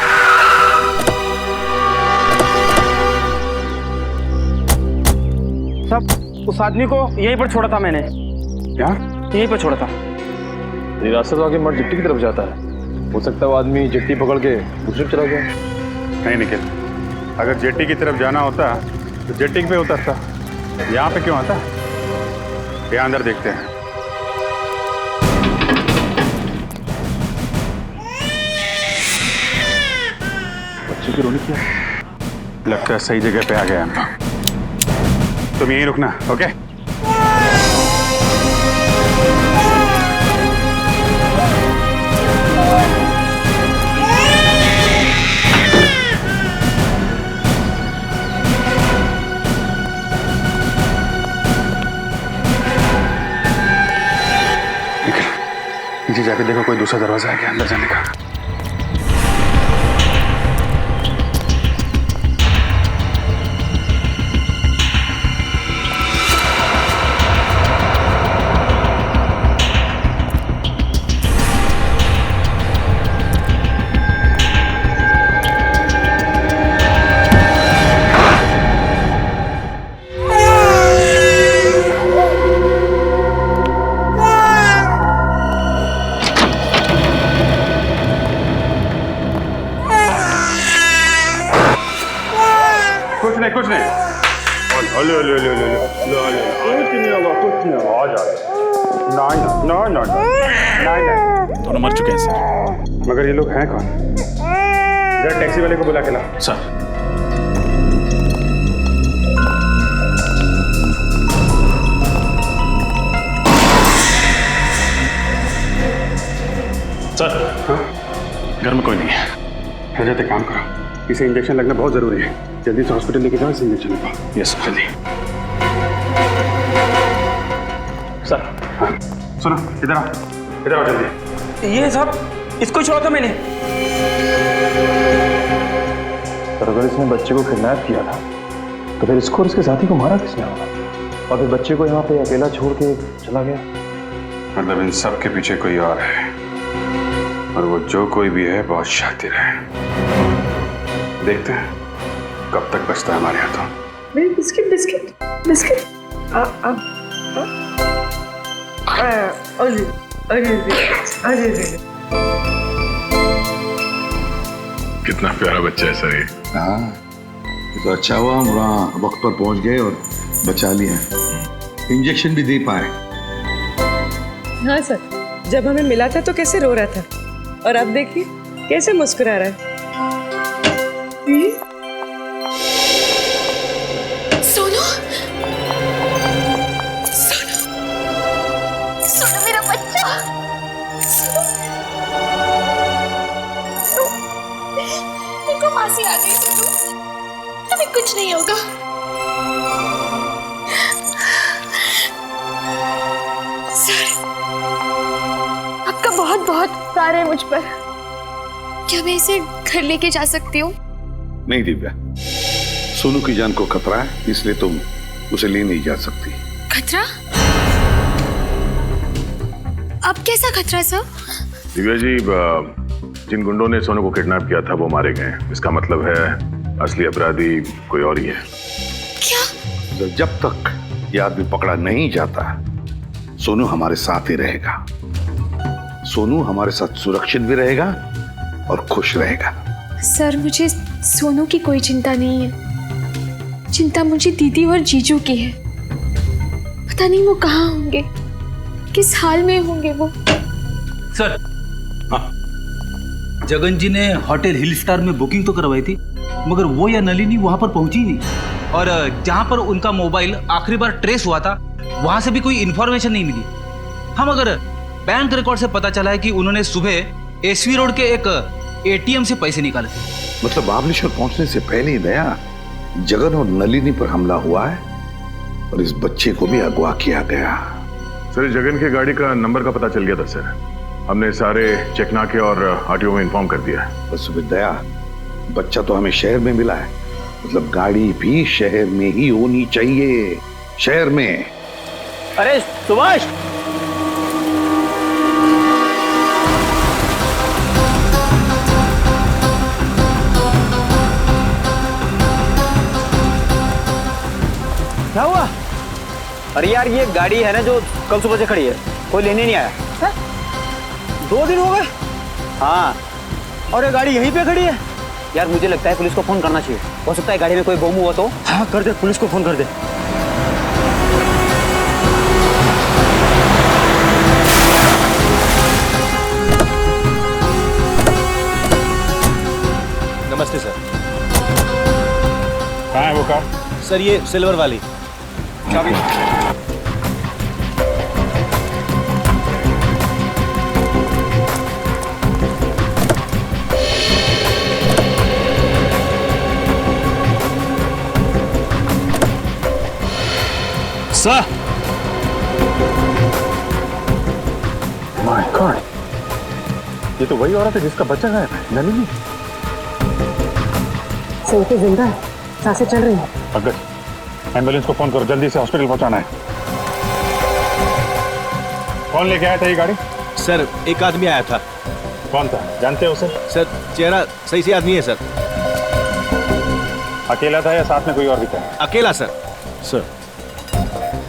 साहब उस आदमी को यहीं पर छोड़ा था मैंने। क्या? यहीं पर छोड़ा था। ये रास्ता तो आगे मर्द जेट्टी की तरफ जाता है। हो सकता है वो आदमी जेट्टी पकड़ के दूसरी तरफ चला गया। नहीं निखिल, अगर जेट्टी की तरफ जाना होता तो जेट्टी पे उतरता। यहाँ पे क्यों आता है? यहाँ अंदर देखते हैं। बच्चे की रोने क्या? लगता है सही जगह पे आ गए हम लोग। तुम यहीं रुकना, ओके? नीचे जाके देखो कोई दूसरा दरवाजा है क्या अंदर जाने का। कुछ नहीं। दोनों मर चुके हैं सर। मगर ये लोग हैं कौन? जरा टैक्सी वाले को बुला के ला। सर। सर, हाँ? घर में कोई नहीं है। रजत, एक काम करो, इसे इंजेक्शन लगना बहुत जरूरी है। जल्दी से हॉस्पिटल लेके जाओ, इसे इंजेक्शन लगवाओ। यस सर, जल्दी। सर, हाँ, सुनो, इधर आओ जल्दी। ये साहब, इसको छोड़ा था मैंने। पर अगर इसने बच्चे को किडनैप किया था तो फिर इसको और इसके साथी को मारा किसने होगा? और फिर बच्चे को यहाँ पे अकेला छोड़ के चला गया। मतलब इन सब के पीछे कोई और है, और वो जो कोई भी है बहुत शातिर है। देखते हैं कब तक बचता है हमारे हाथों। मेरी बिस्किट बिस्किट बिस्किट कितना प्यारा बच्चा है सर ये। हाँ, ये तो अच्छा हुआ हम वहाँ वक्त पर पहुंच गए और बचा लिया, इंजेक्शन भी दे पाए। हाँ सर, जब हमें मिला था तो कैसे रो रहा था, और अब देखिए कैसे मुस्कुरा रहा है। सोनू, सोनू, सोनू मेरा बच्चा। देखो मासी आ गई। सोनू, तुम्हें कुछ नहीं होगा। सर, आपका बहुत बहुत प्यार है मुझ पर। क्या मैं इसे घर लेके जा सकती हूँ? नहीं दिव्या, सोनू की जान को खतरा है, इसलिए तुम उसे ले नहीं जा सकती। खतरा? अब कैसा खतरा सर? दिव्या जी, जिन गुंडों ने सोनू को किडनैप किया था वो मारे गए। इसका मतलब है असली अपराधी कोई और ही है। क्या? जब तक ये आदमी पकड़ा नहीं जाता, सोनू हमारे साथ ही रहेगा। सोनू हमारे साथ सुरक्षित भी रहेगा और खुश रहेगा। सर, मुझे सोनू की कोई चिंता नहीं है। चिंता मुझे दीदी और जीजू की है। पता नहीं वो कहाँ होंगे, किस हाल में होंगे वो। सर, हाँ। जगन जी ने होटल हिल स्टार में बुकिंग तो करवाई थी, मगर वो या नलिनी वहां पर पहुंची नहीं। और जहां पर उनका मोबाइल आखिरी बार ट्रेस हुआ था, वहां से भी कोई इंफॉर्मेशन नहीं मिली। हम अगर बैंक रिकॉर्ड से पता चला है कि उन्होंने सुबह एसवी रोड के एक एटीएम से पैसे निकाले थे। मतलब महाबलेश्वर पहुंचने से पहले ही दया जगन और नलिनी पर हमला हुआ है और इस बच्चे को भी अगवा किया गया। सर, जगन की गाड़ी का नंबर का पता चल गया था सर। हमने सारे चेकनाके और आरटीओ में इन्फॉर्म कर दिया है। बस दया, बच्चा तो हमें शहर में मिला है, मतलब गाड़ी भी शहर में ही होनी चाहिए। शहर में। अरे सुभाष, क्या हुआ? अरे यार, ये गाड़ी है ना जो कल सुबह से खड़ी है, कोई लेने नहीं आया है? 2 दिन हो गए। हाँ, और ये गाड़ी यहीं पे खड़ी है। यार मुझे लगता है पुलिस को फोन करना चाहिए। हो सकता है गाड़ी में कोई बम हुआ तो। हाँ कर दे, पुलिस को फोन कर दे। नमस्ते सर। कहाँ है वो कार? सर ये सिल्वर वाली। चाबी। सर माय गॉड, ये तो वही औरत है जिसका बच्चा गायब है, नलिनी। सही तो जिंदा है, सांसें चल रही हैं। अगर एम्बुलेंस को फोन करो, जल्दी से हॉस्पिटल पहुंचाना है। कौन लेके आया था ये गाड़ी? सर एक आदमी आया था। कौन था, जानते हो उसे? सर चेहरा सही से आदमी है सर। अकेला था या साथ में कोई और भी था? अकेला सर। सर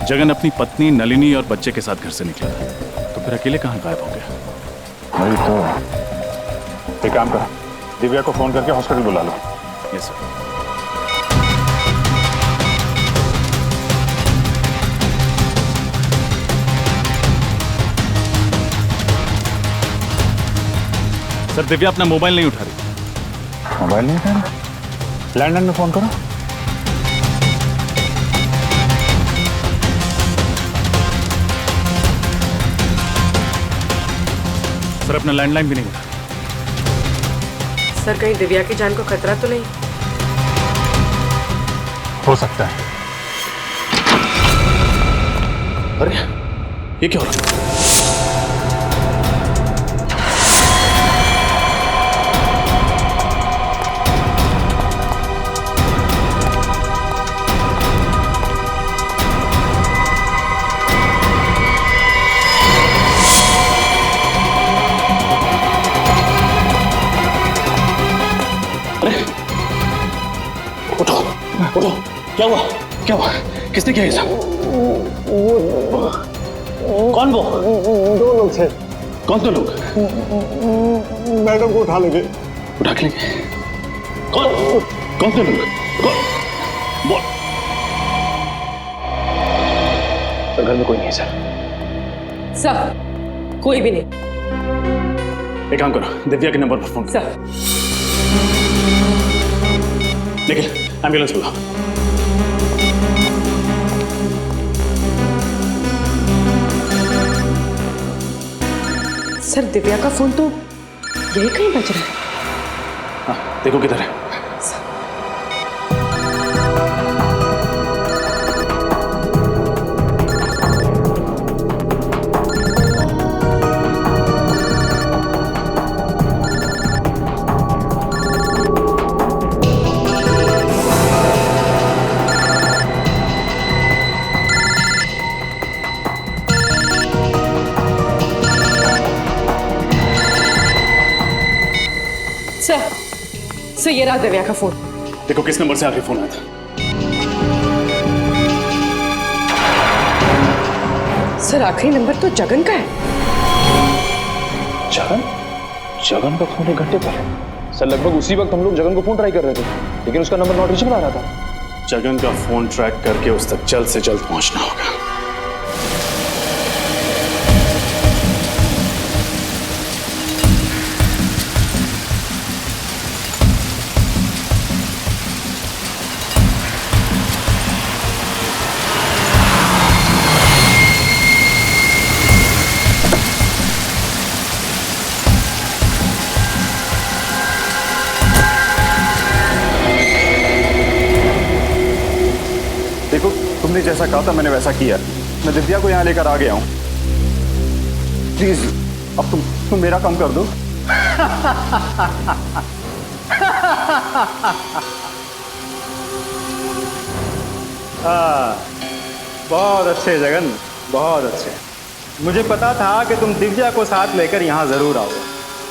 जगन अपनी पत्नी नलिनी और बच्चे के साथ घर से निकला था, तो फिर अकेले कहाँ गायब हो गया? वही तो। एक काम करो, दिव्या को फोन करके हॉस्पिटल बुला लो। Yes sir. सर दिव्या अपना मोबाइल नहीं उठा रही। मोबाइल नहीं उठा रही? लैंडलाइन में फोन करो। सर अपना लैंडलाइन भी नहीं उठा। सर कहीं दिव्या की जान को खतरा तो नहीं? हो सकता है। अरे ये क्या हो रहा है? उठो, क्या हुआ? क्या हुआ? किसने किया ये सब? कौन वो? दो लोग थे। कौन दो लोग? मैडम को उठा लेंगे। उठा के लेंगे? कौन? कौन से लोग? बोल। सर घर में कोई नहीं है सर। सर कोई भी नहीं। एक काम करो, दिव्या के नंबर पर फोन सर। निखिल एम्बुलेंस बुलाओ। सर दिव्या का फोन तो यही कहीं बज रहा है। हाँ, देखो किधर है। सर ये रहा दिव्या का फोन। देखो किस नंबर से आखिरी फोन आया था। सर आखिरी नंबर तो जगन का है। जगन? जगन का फोन 1 घंटे पहले? सर लगभग उसी वक्त हम लोग जगन को फोन ट्राई कर रहे थे, लेकिन उसका नंबर नॉट रीचेबल आ रहा था। जगन का फोन ट्रैक करके उस तक जल्द से जल्द पहुंचना होगा। देखो तुमने जैसा कहा था मैंने वैसा किया। मैं दिव्या को यहाँ लेकर आ गया हूँ। प्लीज अब तुम मेरा काम कर दो। बहुत अच्छे जगन, बहुत अच्छे। मुझे पता था कि तुम दिव्या को साथ लेकर यहाँ जरूर आओगे,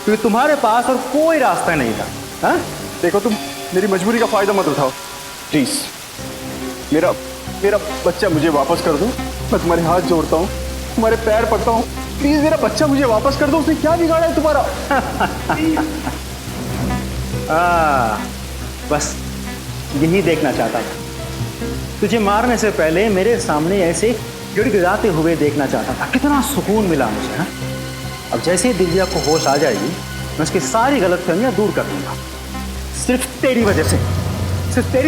क्योंकि तुम्हारे पास और कोई रास्ता नहीं था। हाँ? देखो तुम मेरी मजबूरी का फायदा मत उठाओ प्लीज। मेरा बच्चा मुझे वापस कर दो। मैं तुम्हारे हाथ जोड़ता हूँ, तुम्हारे पैर पड़ता हूँ, प्लीज मेरा बच्चा मुझे वापस कर दो। उसने क्या बिगाड़ा है तुम्हारा? बस यही देखना चाहता था। तुझे मारने से पहले मेरे सामने ऐसे गिड़गिड़ाते हुए देखना चाहता था। कितना सुकून मिला मुझे। हाँ? अब जैसे ही दिव्या को होश आ जाएगी मैं उसकी सारी गलतफहमियां दूर कर दूंगा। सिर्फ तेरी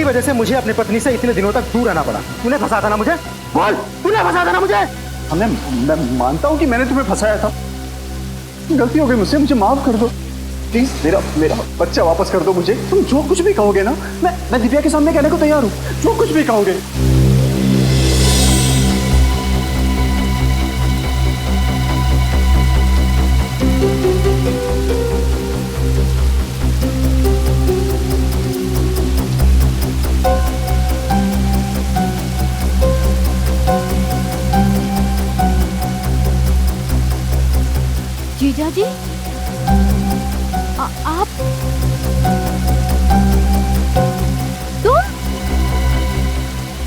वजह से मुझे अपनी पत्नी से इतने दिनों तक दूर रहना पड़ा। तूने फंसा था ना मुझे? बोल, तूने फंसा था ना मुझे? मैं मानता हूँ कि मैंने तुम्हें फंसाया था, गलती हो गई मुझसे, मुझे माफ कर दो प्लीज। मेरा बच्चा वापस कर दो मुझे। तुम जो कुछ भी कहोगे ना, मैं दिव्या के सामने कहने को तैयार हूँ, जो कुछ भी कहोगे। जीजा जी, आप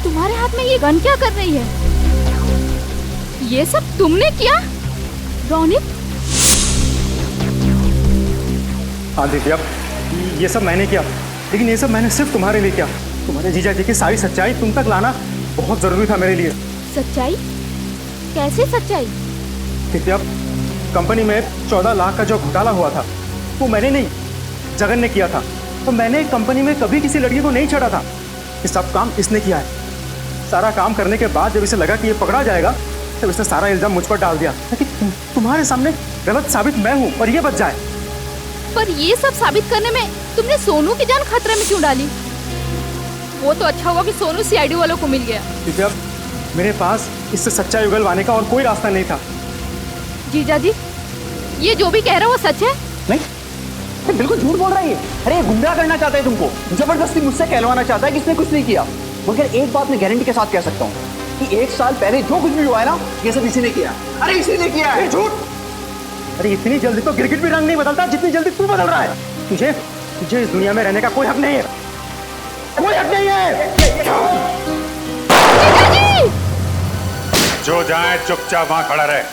तुम्हारे हाथ में ये गन क्या कर रही है? ये सब तुमने किया रोनित? हाँ दिव्या, ये सब मैंने किया, लेकिन ये सब मैंने सिर्फ तुम्हारे लिए किया। तुम्हारे जीजा जी की सारी सच्चाई तुम तक लाना बहुत जरूरी था मेरे लिए। सच्चाई? कैसे सच्चाई? दिव्या, कंपनी में 14 लाख का जो घोटाला हुआ था वो मैंने नहीं, जगन ने किया था। तो मैंने कंपनी में कभी किसी लड़की को नहीं छेड़ा था। ये सब काम इसने किया है। सारा काम करने के बाद जब इसे लगा कि ये पकड़ा जाएगा, तब इसने सारा इल्जाम मुझ पर डाल दिया ताकि तुम्हारे सामने गलत साबित मैं हूँ और ये बच जाए। पर ये सब साबित करने में तुमने सोनू की जान खतरे में क्यों डाली? वो तो अच्छा हुआ कि सोनू सीआईडी वालों को मिल गया। क्योंकि अब मेरे पास इससे सच्चाई उगलवाने का और कोई रास्ता नहीं था। जीजा जी, ये जो भी कह रहा है वो सच है? नहीं, बिल्कुल झूठ बोल रही है। अरे ये गुमराह करना चाहता है तुमको, जबरदस्ती मुझसे कहलवाना चाहता है कि इसने कुछ नहीं किया। मगर एक बात मैं गारंटी के साथ कह सकता हूँ कि 1 साल पहले जो कुछ भी हुआ है ना, ये सब इसी ने किया। अरे इसी ने किया है। झूठ! अरे इतनी जल्दी तो गिरगिट भी रंग नहीं बदलता जितनी जल्दी तू बदल रहा है। तुझे इस दुनिया में रहने का कोई हक नहीं है, कोई हक नहीं है। जो जाए चुपचाप वहां खड़ा रहे।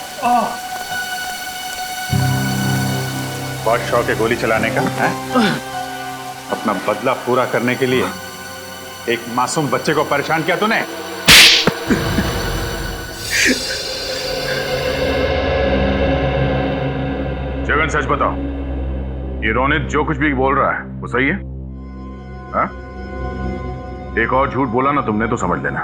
बहुत शौक है गोली चलाने का है? अपना बदला पूरा करने के लिए एक मासूम बच्चे को परेशान किया तूने। जगन सच बताओ, ये रोनित जो कुछ भी बोल रहा है वो सही है? हा? एक और झूठ बोला ना तुमने तो समझ लेना।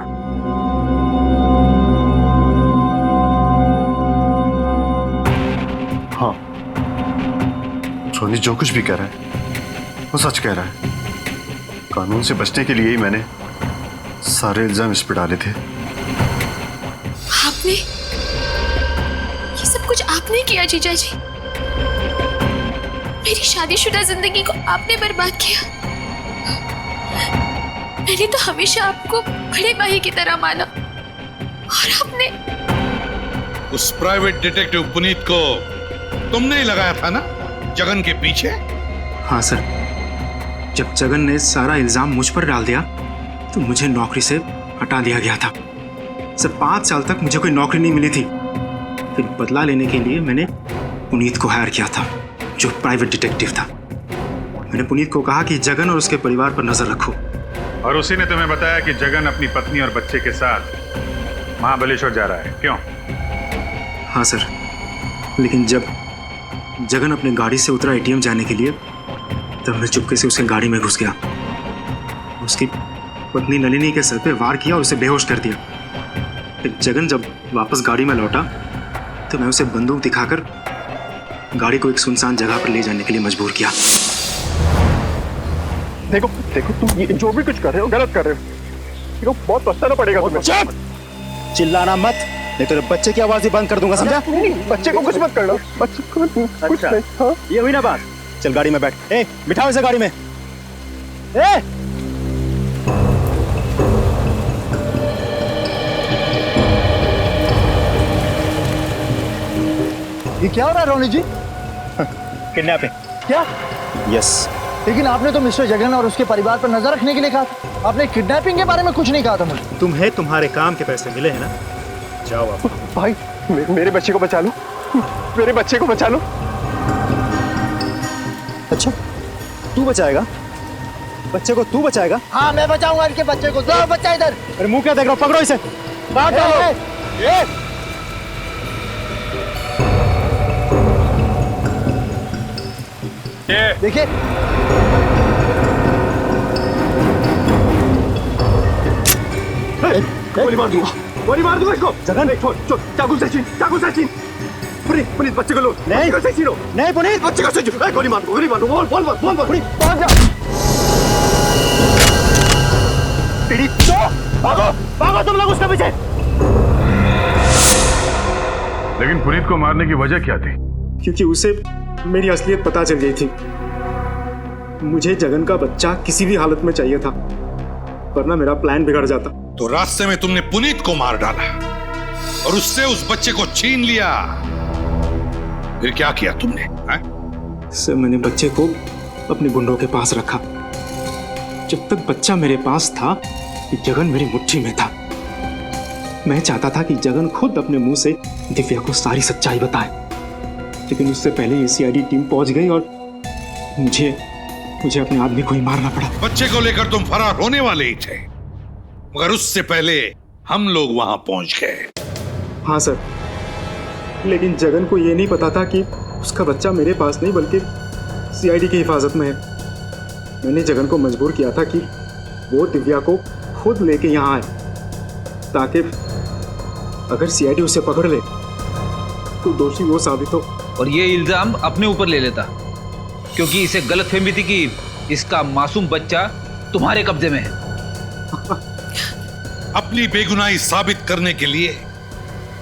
हाँ, रोनित जो कुछ भी कह रहा है वो सच कह रहा है। कानून से बचने के लिए ही मैंने सारे इल्जाम इस पर डाले थे। आपने ये सब कुछ आपने किया जीजा जी। मेरी शादीशुदा जिंदगी को आपने बर्बाद किया। मैंने तो हमेशा आपको बड़े भाई की तरह माना और आपने उस प्राइवेट डिटेक्टिव पुनीत को तुमने ही लगाया था ना जगन के पीछे? हाँ सर, जब जगन ने सारा इल्जाम मुझ पर डाल दिया तो मुझे नौकरी से हटा दिया गया था। सर 5 साल तक मुझे कोई नौकरी नहीं मिली थी। फिर बदला लेने के लिए मैंने पुनीत को हायर किया था, जो प्राइवेट डिटेक्टिव था। मैंने पुनीत को कहा कि जगन और उसके परिवार पर नजर रखो। और उसी ने तुम्हें बताया कि जगन अपनी पत्नी और बच्चे के साथ महाबलेश्वर जा रहा है, क्यों? हाँ सर, लेकिन जब जगन अपने गाड़ी से उतरा एटीएम जाने के लिए, तब मैं चुपके से उसके गाड़ी में घुस गया। उसकी पत्नी नलिनी के सर पे वार किया और उसे बेहोश कर दिया। फिर जगन जब वापस गाड़ी में लौटा तो मैं उसे बंदूक दिखाकर गाड़ी को एक सुनसान जगह पर ले जाने के लिए मजबूर किया। देखो तुम ये जो भी कुछ कर रहे हो गलत कर रहे हो। देखो बहुत पछताना पड़ेगा तुम्हें। चुप! चिल्लाना मत, नहीं तो बच्चे की आवाज ही बंद कर दूंगा, समझा? बच्चे को कुछ मत करना, बच्चे को कुछ नहीं। हाँ? ये हुई ना बात। चल गाड़ी में बैठ। बिठाओ इसे गाड़ी में। ये क्या हो रहा है रोनित जी? किडनैपिंग। क्या? यस। लेकिन आपने तो मिस्टर जगन और उसके परिवार पर नजर रखने के लिए कहा था। आपने किडनैपिंग के बारे में कुछ नहीं कहा था मुझे। तुम्हें तुम्हारे काम के पैसे मिले हैं ना, जाओ आप। भाई मेरे बच्चे को बचा लो, मेरे बच्चे को बचा लो। अच्छा, तू बचाएगा बच्चे को? तू बचाएगा? हाँ मैं बचाऊंगा इनके बच्चे को। दो बच्चा इधर। अरे मुंह क्या देख रहा हो? पकड़ो इसे, बाहर डालो। देखिए गोली मार दूंगा इसको। जगन छोड़ चाकू से छीन। पुनीत बच्चे को लो। नहीं छीनो। नहीं पुनीत बच्चे को छीनो। गोली मार दो। बोल पुनीत भाग जा। भागो तुम लोग उसके पीछे। लेकिन पुनीत को मारने की वजह क्या थी? क्योंकि उसे मेरी असलियत पता चल गई थी। मुझे जगन का बच्चा किसी भी हालत में चाहिए था, वरना मेरा प्लान बिगड़ जाता। तो रास्ते में तुमने पुनीत को मार डाला और उससे उस बच्चे को छीन लिया। फिर क्या किया तुमने? सर मैंने बच्चे को अपने गुंडों के पास रखा। जब तक बच्चा मेरे पास था, जगन मेरी मुट्ठी में था। मैं चाहता था कि जगन खुद अपने मुंह से दिव्या को सारी सच्चाई बताए, लेकिन उससे पहले ये सीआईडी टीम पहुंच गई और मुझे अपने आदमी को ही मारना पड़ा। बच्चे को लेकर तुम फरार होने वाले ही थे, मगर उससे पहले हम लोग वहां पहुंच गए। हाँ सर, लेकिन जगन को ये नहीं पता था कि उसका बच्चा मेरे पास नहीं बल्कि सीआईडी की हिफाजत में है। मैंने जगन को मजबूर किया था कि वो दिव्या को खुद लेके यहाँ आए, ताकि अगर सीआईडी उसे पकड़ ले तो दोषी वो साबित हो और ये इल्जाम अपने ऊपर ले लेता, क्योंकि इसे गलतफहमी थी कि इसका मासूम बच्चा तुम्हारे कब्जे में है। अपनी बेगुनाही साबित करने के लिए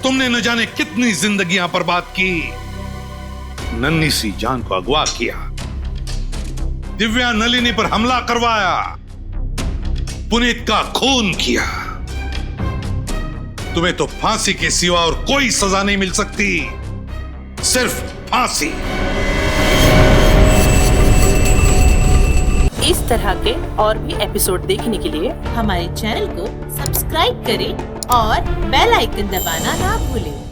तुमने न जाने कितनी जिंदगियां बर्बाद की, नन्ही सी जान को अगवा किया, दिव्या नलिनी पर हमला करवाया, पुनीत का खून किया। तुम्हें तो फांसी के सिवा और कोई सजा नहीं मिल सकती, सिर्फ फांसी। इस तरह के और भी एपिसोड देखने के लिए हमारे चैनल को सब्सक्राइब करें और बेल आइकन दबाना ना भूलें।